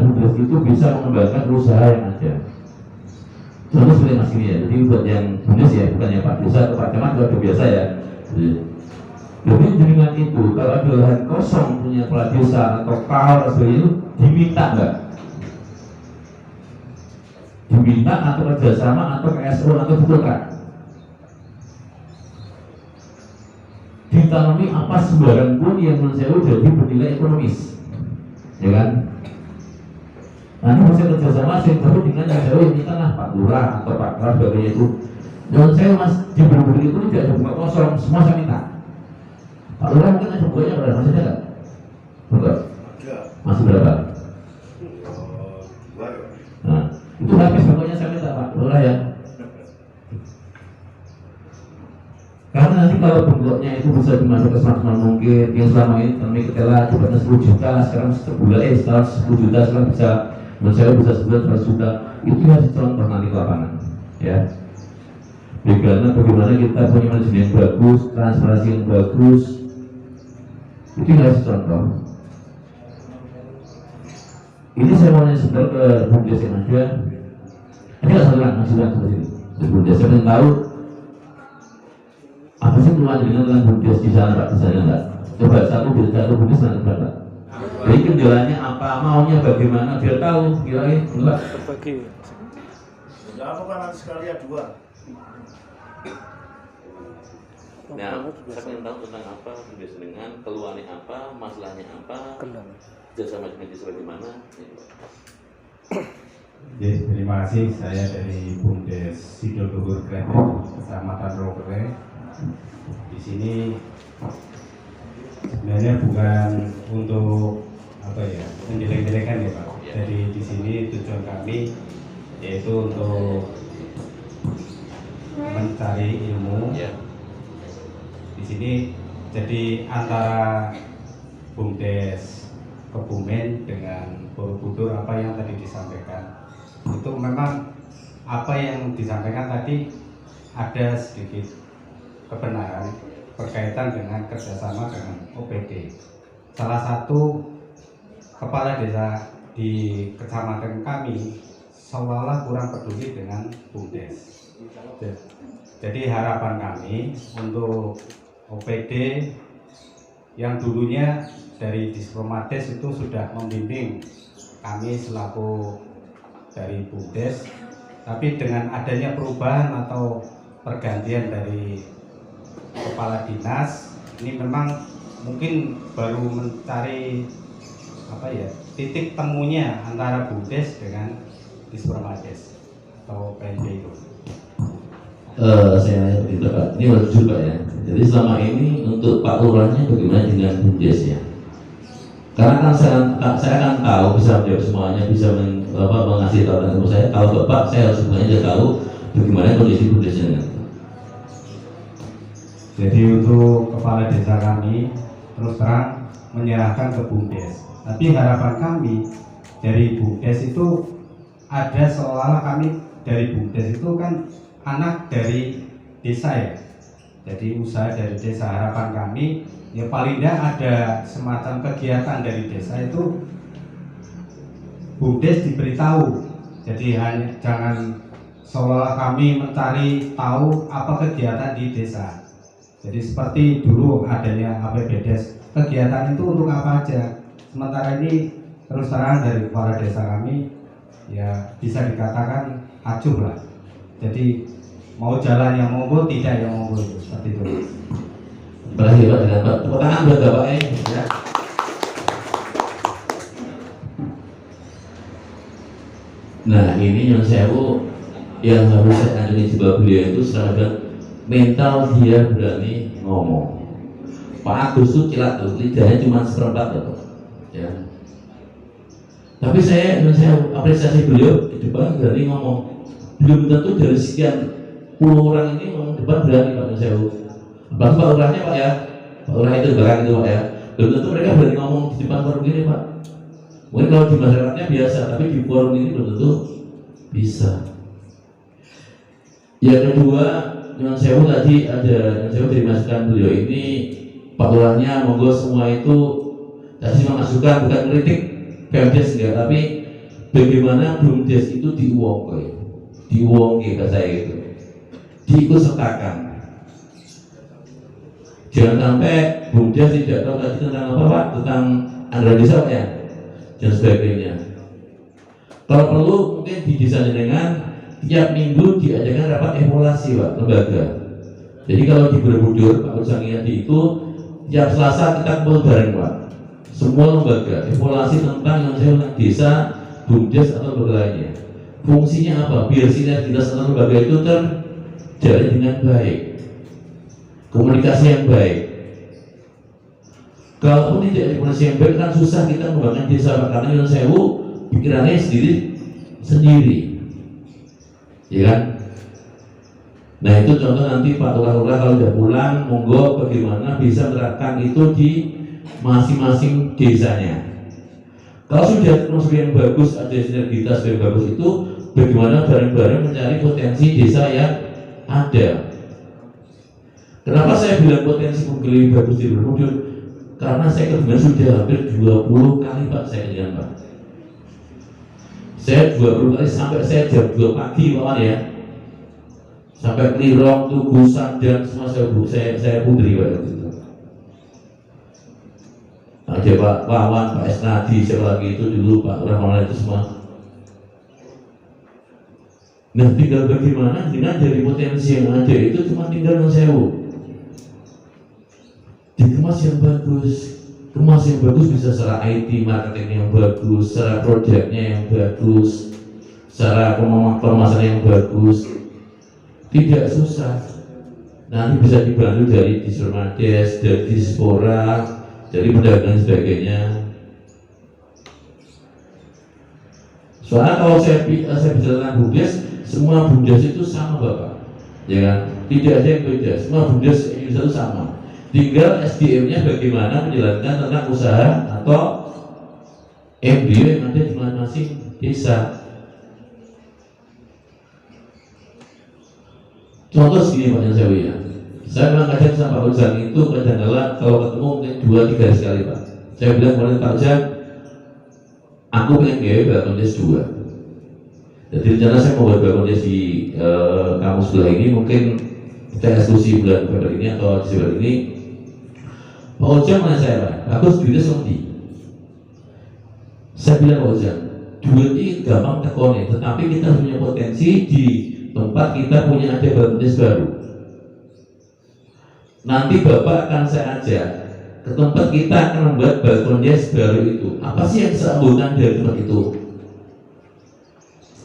Bundes itu bisa mengembangkan usaha yang ada. Contoh seperti mas ini ya, jadi buat yang Bundes ya, bukan yang Pak Desa atau Pak Camat itu biasa ya. Jadi dengan itu, kalau ada lahan kosong punya kepala desa atau kawal atau sebagainya itu diminta enggak? Diminta atau kerjasama atau KSO atau bukan? Ditanami apa sembarang pun yang menurut saya jadi bernilai ekonomis, ya kan? Nanti bisa kerjasama tapi dengan yang jauh yang minta lah Pak Lurah atau Pak Lurah sebagainya itu. Jangan saya mas di Borobudur itu tidak ada buka kosong, semua saya minta. Pak Lurah mungkin ada bukanya berapa? Masih ada nggak? Enggak. Masih berapa? Nah, itu habis pokoknya saya minta Pak Lurah ya. Karena nanti kalau bentuknya itu bisa dimasuk ke semaksimal mungkin. Yang selama ini kami ketela coba 10 juta, sekarang sebulan setelah 10 juta sekarang bisa, menurut saya bisa sebulan 100 juta. Itu harus dicontoh nanti ke lapangan, ya. Bagaimana kita punya manajemen yang bagus, transparansi yang bagus. Itu harus contoh. Ini saya mau nanya sebentar ke Bundes yang ada. Ini nggak salah, seperti ini. Bundes saya ingin tahu apa sih keluhan dengan Bundes di sana Pak? Di sana enggak? Coba satu Bundes nanti berapa? Jadi kendalanya apa, maunya bagaimana biar tahu kira-kira enggak? Berbagi. Enggak apa kan nanti sekali ya 2. Nah, saya ingin tahu tentang apa Bundes dengan keluhannya apa, masalahnya apa, jasa manajemen bagaimana. Ya, terima kasih. Saya dari Bundes Sidoarjo Kreatif, Kecamatan Rokere. Di sini sebenarnya bukan untuk apa ya, menjelek-jelekan ya Pak. Jadi di sini tujuan kami yaitu untuk mencari ilmu. Di sini jadi antara Bundes Kebumen dengan Borobudur apa yang tadi disampaikan itu memang apa yang disampaikan tadi ada sedikit kebenaran berkaitan dengan kerjasama dengan OPD. Salah satu kepala desa di kecamatan kami seolah kurang peduli dengan BUMDes. Jadi harapan kami untuk OPD yang dulunya dari Dispromades itu sudah membimbing kami selaku dari BUMDes, tapi dengan adanya perubahan atau pergantian dari kepala dinas, ini memang mungkin baru mencari titik temunya antara BUMDes dengan Dispromades atau PNB itu. Saya begitu Pak, ini harus juga ya. Jadi selama ini untuk Pak Lurahnya bagaimana dengan BUMDes ya? Karena kan saya kan tahu bisa menjawab semuanya, bisa mengasih tahu dan saya kalau Bapak saya harus semuanya tahu bagaimana kondisi BUMDesnya. Jadi untuk kepala desa kami terus terang menyerahkan ke BUMDes. Tapi harapan kami dari BUMDes itu ada seolah-olah kami dari BUMDes itu kan anak dari desa ya. Jadi usaha dari desa, harapan kami ya paling tidak ada semacam kegiatan dari desa itu BUMDes diberitahu. Jadi hanya jangan seolah kami mencari tahu apa kegiatan di desa. Jadi seperti dulu adanya APBDes, kegiatan itu untuk apa aja. Sementara ini terus terang dari kepala desa kami ya bisa dikatakan acuh lah. Jadi mau jalan yang monggo, tidak yang monggo, seperti itu. Terima kasih Pak dengan Pak. Tepuk tangan buat Bapak ya. Nah ini yang sewu yang harus saya anjurkan sebab beliau itu seragam mental dia berani ngomong. Pak Agus itu cilat tuh, lidahnya cuma seperempat loh, ya. Tapi saya apresiasi beliau di depan berani ngomong. Belum tentu dari sekian puluh orang ini ngomong depan berani Pak Sewu. Apalagi Pak Lurahnya Pak ya, Pak Lurah itu belakang itu Pak ya. Belum tentu mereka berani ngomong di depan forum ini Pak. Mungkin kalau di masyarakatnya biasa, tapi di forum ini belum tentu bisa. Yang kedua, Nyuwun Sewu tadi ada Nyuwun Sewu dari masukan beliau ini, Pak Lurahnya monggo semua itu tadi masukan bukan kritik BUMDes enggak, tapi bagaimana BUMDes itu diuangke ke saya itu, diikutsertakan. Jangan sampai BUMDes tidak tahu tadi tentang apa Pak, tentang anggaran desa Pak ya, dan sebagainya. Kalau perlu mungkin di desa dengan tiap minggu diadakan rapat evaluasi Pak, lembaga. Jadi kalau di Borobudur Pak Usangiadi itu tiap Selasa kita kumpul bareng Pak, semua lembaga evaluasi tentang yang desa, BUMDes atau lembaga lainnya. Fungsinya apa? Biar sinergitas antar lembaga itu terjalin dengan baik, komunikasi yang baik. Kalaupun tidak komunikasi yang baik kan susah kita membangun desa Pak, karena Nyuwun Sewu pikirannya sendiri, ya kan? Nah itu contoh nanti Pak Lurah kalau sudah pulang, monggo bagaimana bisa menerapkan itu di masing-masing desanya. Kalau sudah atmosfer yang bagus, ada sinergitas yang bagus itu, bagaimana bareng-bareng mencari potensi desa yang ada. Kenapa saya bilang potensi mungkin bagus di Borobudur? Karena saya kebetulan sudah hampir 20 kali Pak saya dengan Pak. Saya 20 kali sampai saya jam 2 pagi Pak ya. Sampai Klirong, Tugu, Sandan semua saya putri Pak itu. Ada Pak Wawan, Pak Esnadi, siapa lagi itu dulu Pak Rahman itu semua. Nah tinggal bagaimana dengan dari potensi yang ada itu cuma tinggal Nyuwun Sewu. Dikemas yang bagus bisa secara IT, marketing yang bagus, secara produknya yang bagus, secara pemasaran yang bagus, tidak susah. Nanti bisa dibantu dari Dispromades, dari Dispora, dari pedagang dan sebagainya. Soalnya kalau saya bicara tentang BUMDes, semua BUMDes itu sama Bapak, ya kan? Tidak ada yang beda, semua BUMDes Indonesia itu sama. Tinggal SDM-nya bagaimana menjalankan tentang usaha atau MBO yang ada di masing-masing desa. Contoh segini Pak Sewu ya, Saya memang kadang sama Pak Ujang itu kadang-kadang kalau ketemu mungkin 2-3 sekali Pak. Saya bilang kepada Pak Ujang, aku pengen gawe balkon des 2. Jadi rencana saya mau buat balkon des di kampus sebelah ini, mungkin kita eksekusi bulan November ini atau Desember ini. Pak Ujang mana saya Pak? Bagus duitnya seperti. Saya bilang Pak Ujang, duit ini gampang tekone, tetapi kita punya potensi di tempat kita punya ada balkon des baru. Nanti Bapak akan saya ajak ke tempat kita akan membuat balkon des baru itu. Apa sih yang seambutan dari tempat itu?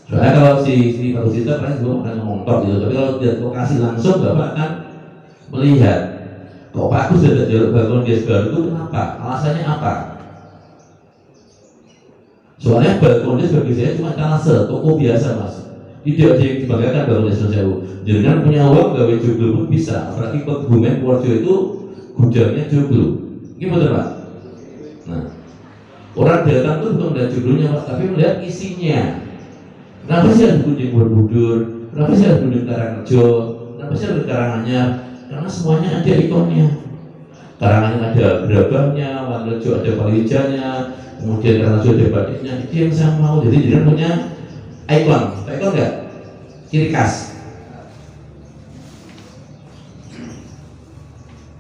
Soalnya kalau si Pak Usita paling juga akan ngomong top gitu, tapi kalau lihat lokasi langsung Bapak akan melihat kok Pak Agus ada jalur balkon des baru itu kenapa? Alasannya apa? Soalnya balkon des bagi saya cuma tanah toko biasa Mas. Tidak ada yang dibanggakan balkon des sewu. Jangan punya uang gawe joglo pun bisa. Berarti Kebumen Purworejo itu gudangnya joglo. Ini betul Pak. Nah, orang datang tuh bukan melihat joglonya Pak, tapi melihat isinya. Kenapa sih harus kunjung Borobudur? Kenapa sih harus kunjung Karangrejo? Kenapa sih harus Karanganyar? Karena semuanya ada ikonnya. Karanganyar ada gerabahnya, Wanrejo ada palijannya, kemudian Karangrejo ada batiknya. Itu yang saya mau. Jadi jangan punya ikon enggak? Ciri khas.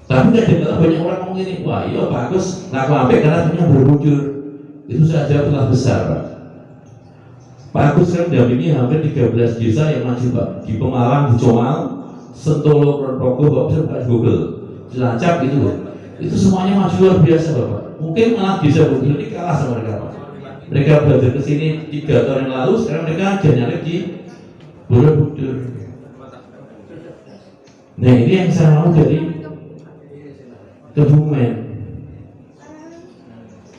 Tapi kadang-kadang banyak orang ngomong ini, wah iya bagus, ngaku ambek karena punya Borobudur. Itu saja telah besar Pak. Pak Agus sekarang dampingi hampir 13 desa yang maju Pak. Di Pemalang, di Comal, Sentolo, Ponorogo, Bapak bisa buka Google, Cilacap itu loh. Itu semuanya maju luar biasa Bapak. Mungkin malah desa Borobudur ini kalah sama mereka Pak. Mereka belajar ke sini 3 tahun yang lalu, sekarang mereka nyari di Borobudur. Nah ini yang saya mau dari Kebumen,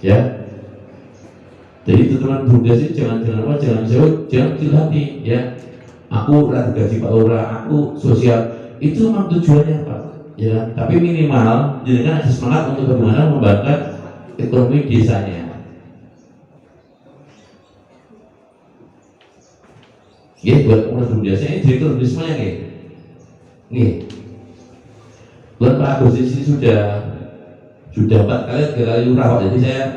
ya. Jadi teman-teman Bunda sih jangan jauh, jangan kecil hati, ya. Aku rata gaji Pak Lurah, aku sosial, itu memang tujuannya Pak, ya. Tapi minimal, jangan ada semangat untuk bagaimana membangun ekonomi desanya. Ya, buat orang Bunda saya ini direktur semuanya nih. Nih. Buat Pak Agus di sini sudah 4 kali 3 kali lurah Pak. Jadi saya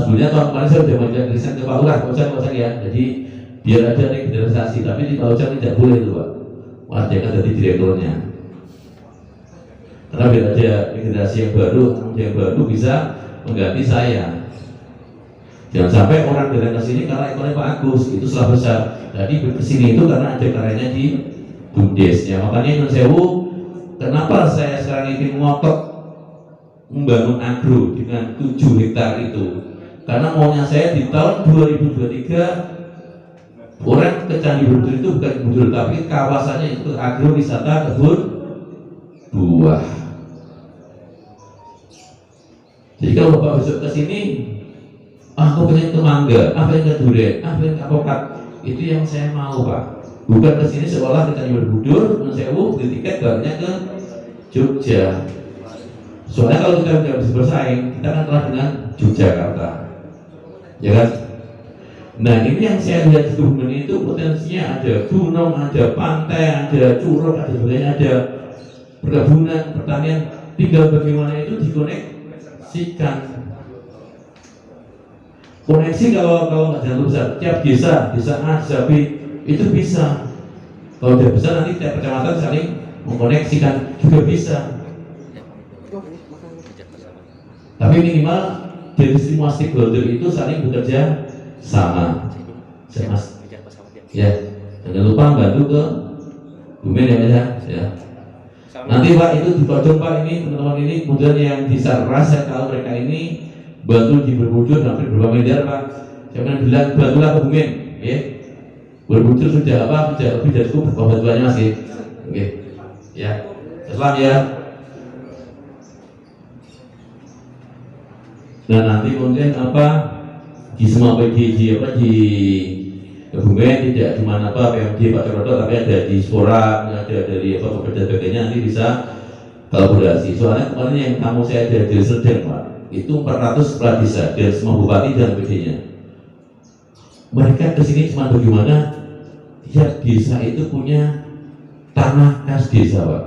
sebenarnya tahun kemarin saya sudah mengajukan riset ke Pak Lurah, Pak Ujang ya. Jadi biar ada regenerasi, tapi di Pak Ujang tidak boleh itu Pak. Wah, dia kan jadi direkturnya. Karena biar ada regenerasi yang baru bisa mengganti saya. Jangan sampai orang datang ke sini karena ekonomi Pak Agus itu salah besar. Jadi kesini itu karena ada karyanya di Bumdes ya. Makanya Nun Sewu, kenapa saya sekarang ini ngotot membangun agro dengan 7 hektar itu? Karena maunya saya di tahun 2023 orang ke Candi Borobudur itu bukan Borobudur, tapi kawasannya itu agro wisata kebun buah. Jadi kalau Bapak besok ke sini, aku pengen ke mangga, pengen ke durian, pengen ke apokat, itu yang saya mau Pak. Bukan ke sini seolah kita di Borobudur, Nun Sewu, beli tiket barunya ke Jogja. Soalnya kalau kita tidak bisa bersaing, kita akan kalah dengan Yogyakarta, ya kan? Nah ini yang saya lihat di Kebumen itu potensinya ada gunung, ada pantai, ada curug, ada sebagainya, ada perkebunan, pertanian. Tinggal bagaimana itu dikoneksikan. Koneksi kalau nggak jalan besar, tiap desa A, desa B itu bisa. Kalau udah besar nanti tiap kecamatan saling mengkoneksikan juga bisa. Tapi minimal dari semua stakeholder itu saling bekerja sama. Mas, ya, jangan lupa bantu ke Kebumen ya. Nanti Pak itu di pojok Pak ini teman-teman ini kemudian yang di Sarras saya tahu mereka ini bantu di Borobudur hampir berapa miliar Pak. Saya pernah bilang bantulah Kebumen, ya. Borobudur sudah lebih dari cukup bantuannya masih, oke, ya. Selamat ya. Nah nanti mungkin di semua di Kebumen tidak cuma PMD Pak Cokrodo, tapi ada di Spora, ada dari pekerja sebagainya, nanti bisa kolaborasi. Soalnya kemarin yang tamu saya dari Serdang Pak, itu 400 kepala desa dari semua bupati dan PD-nya. Mereka kesini cuma bagaimana tiap desa itu punya tanah khas desa Pak.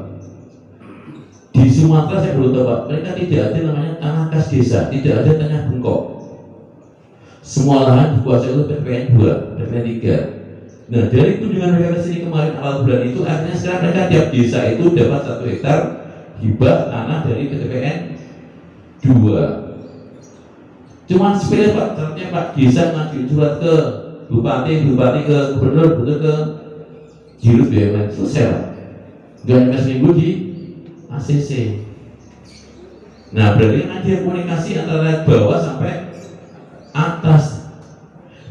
Di Sumatera saya belum tahu Pak, mereka tidak ada namanya tanah kas desa, tidak ada tanah bengkok. Semua lahan dikuasai oleh PPN 2, PPN 3. Nah dari kunjungan mereka ke sini kemarin awal bulan itu, artinya sekarang mereka tiap desa itu dapat 1 hektar hibah tanah dari PPN 2. Cuman sepele Pak, ternyata Pak desa ngajuin surat ke bupati ke gubernur ke Dirut BUMN, selesai Pak. Gak nyampe seminggu di ACC. Nah berarti ada komunikasi antara bawah sampai atas.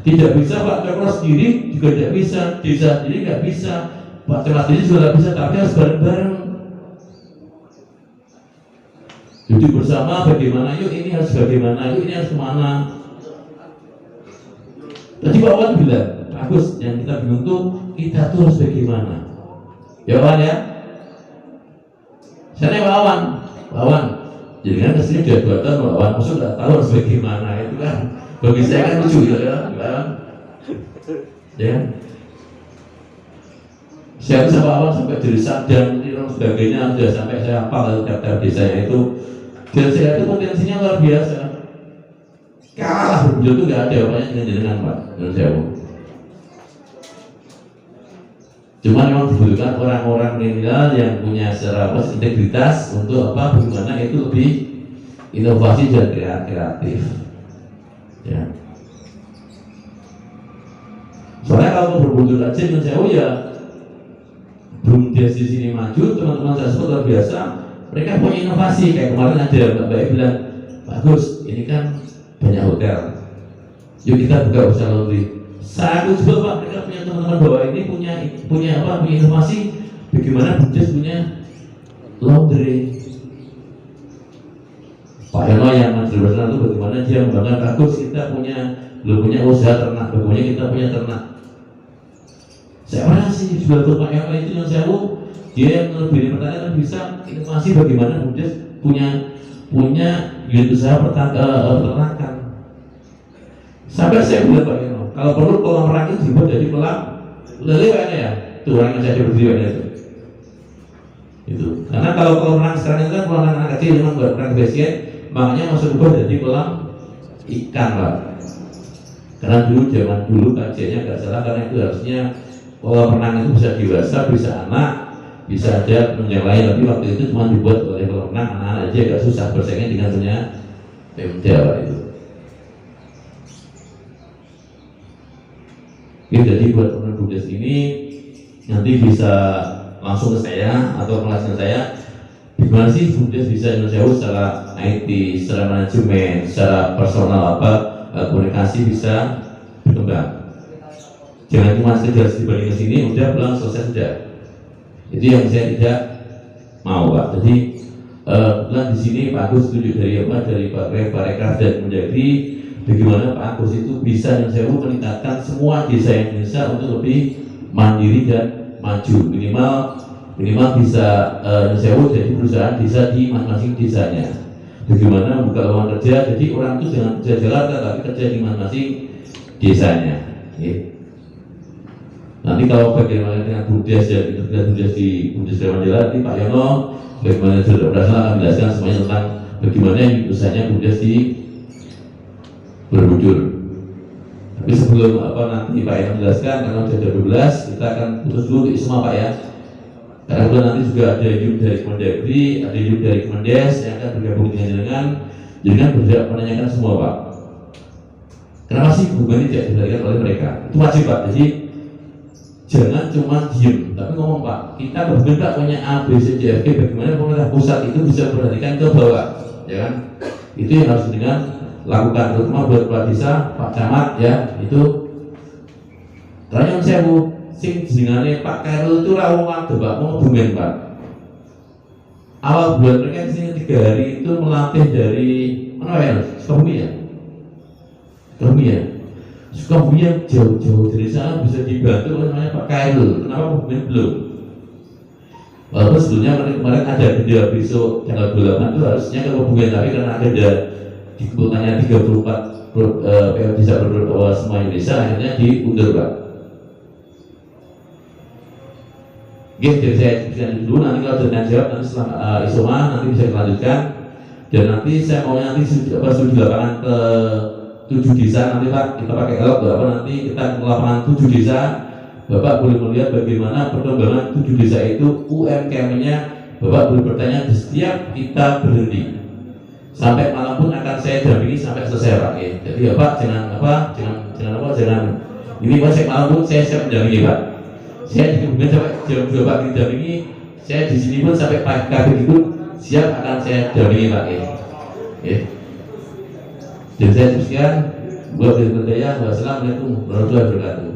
Tidak bisa Pak Cokro sendiri juga tidak bisa, desa sendiri nggak bisa, Pak Camat sendiri juga nggak bisa, tapi harus bareng-bareng. Jadi bersama bagaimana, yuk ini harus bagaimana, yuk ini harus kemana. Tadi Pak Wan bilang, bagus, yang kita bingung tuh kita tuh harus bagaimana. Ya Wan ya. Saya Pak Wan, jadi kan kesini udah 2 tahun Pak Wan, maksud nggak tahu harus bagaimana itu kan. Bagi saya kan lucu gitu ya, Pak. Ya. Saya bisa Pak Wan sampai dari Sadang, dan sebagainya, sudah sampai saya hafal tiap-tiap desanya itu. Dan saya itu potensinya luar biasa. Kalah berbujuk itu nggak ada apanya dengan Pak, menurut saya. Cuma memang dibutuhkan orang-orang milenial yang punya secara integritas untuk apa? Bagaimana itu lebih inovasi dan kreatif. Ya. Soalnya kalau berbujuk aja menurut saya, ya belum di sini maju, teman-teman saya sebut luar biasa. Mereka punya inovasi, kayak kemarin ada Mbak Baik bilang, bagus, ini kan banyak hotel, yuk kita buka usaha laundry. Saya juga Pak, mereka punya teman-teman bahwa ini punya inovasi, bagaimana BUMDes punya laundry. Pak Yono yang Majelis itu bagaimana dia membanggakan, bagus kita belum punya usaha ternak, bagaimana kita punya ternak. Saya pernah sih jual ke Pak Yono itu yang saya dia lebih pertanyaan bisa inovasi bagaimana BUMDes punya unit usaha peternakan. Sampai saya bilang Pak Yono, kalau perlu kolam renang itu dibuat dari kolam lele ya, itu orang yang saya berdiri itu. Itu karena kalau kolam renang sekarang itu kan kolam renang kecil memang buat renang basket, makanya masuk dibuat dari kolam ikan Pak. Karena zaman dulu kajiannya nggak salah, karena itu harusnya kolam renang itu bisa dewasa, bisa anak, bisa ada yang lain, tapi waktu itu cuma dibuat oleh kolam renang anak-anak aja, agak susah bersaing dengan punya Pemda Pak itu. Oke, jadi buat teman BUMDes ini nanti bisa langsung ke saya atau kelasnya saya, gimana sih BUMDes bisa Indonesia secara IT, secara manajemen, secara personal komunikasi bisa berkembang. Jangan cuma sekedar dibanding ke sini udah pulang selesai sudah. Itu yang saya tidak mau Pak. Jadi di sini Pak Agus tunjuk dari Pak Rekraf dan menjadi bagaimana Pak Agus itu bisa meningkatkan semua desa Indonesia untuk lebih mandiri dan maju. Minimal bisa jadi perusahaan desa di masing-masing desanya. Bagaimana membuka lowongan kerja, jadi orang itu jangan kerja Jakarta tapi kerja di masing-masing desanya. Nanti kalau bagaimana dengan BUMDes dan BUMDes di BUMDes Jalan, nanti Pak Yono bagaimana sudah berhasil akan menjelaskan semuanya tentang bagaimana usahanya BUMDes di Borobudur. Tapi sebelum nanti Pak Yono menjelaskan, karena sudah 12 kita akan putus dulu di semua Pak ya. Karena nanti juga ada unit dari Kemendagri, ada unit dari Kemendes yang akan bergabung dengan berhak menanyakan semua Pak. Kenapa sih hubungan ini tidak diberikan oleh mereka? Itu wajib Pak. Jadi jangan cuma diem, tapi ngomong Pak, kita berbeda punya A, B, C, D, F, G, bagaimana pemerintah pusat itu bisa perhatikan ke bawah, ya kan? Itu yang harus dengan lakukan, terutama buat kepala desa, Pak Camat, ya, itu. Tanya saya sing jenengane Pak Kairul itu rawangan Pak, mau hubungan Pak. Awal bulan mereka kesini 3 hari itu melatih dari mana ya? Sukabumi ya? Sukabumi ya? Sukabumi yang jauh-jauh dari sana bisa dibantu oleh namanya Pak Kairul. Kenapa hubungan belum? Walaupun sebelumnya kemarin ada benda besok tanggal 28 itu harusnya ke hubungan, tapi karena ada dikumpulkannya 34 desa berdua semua Indonesia, akhirnya diundur Pak. Jadi saya diskusikan dulu, nanti kalau dengan jawab nanti setelah isoma nanti bisa dilanjutkan. Dan nanti saya mau nanti studi lapangan ke 7 desa nanti Pak, kita pakai elok berapa nanti kita ke lapangan 7 desa. Bapak boleh melihat bagaimana perkembangan 7 desa itu UMKM-nya. Bapak boleh bertanya di setiap kita berhenti. Sampai malam pun akan saya dampingi sampai selesai Pak. Jadi ya Pak jangan ini Pak, saya malam pun saya siap mendampingi Pak. Saya kemudian sampai jam 2 pagi didampingi, saya di sini pun sampai pagi itu siap akan saya dampingi Pak. Dan saya teruskan buat berdaya. Wassalamualaikum warahmatullahi wabarakatuh.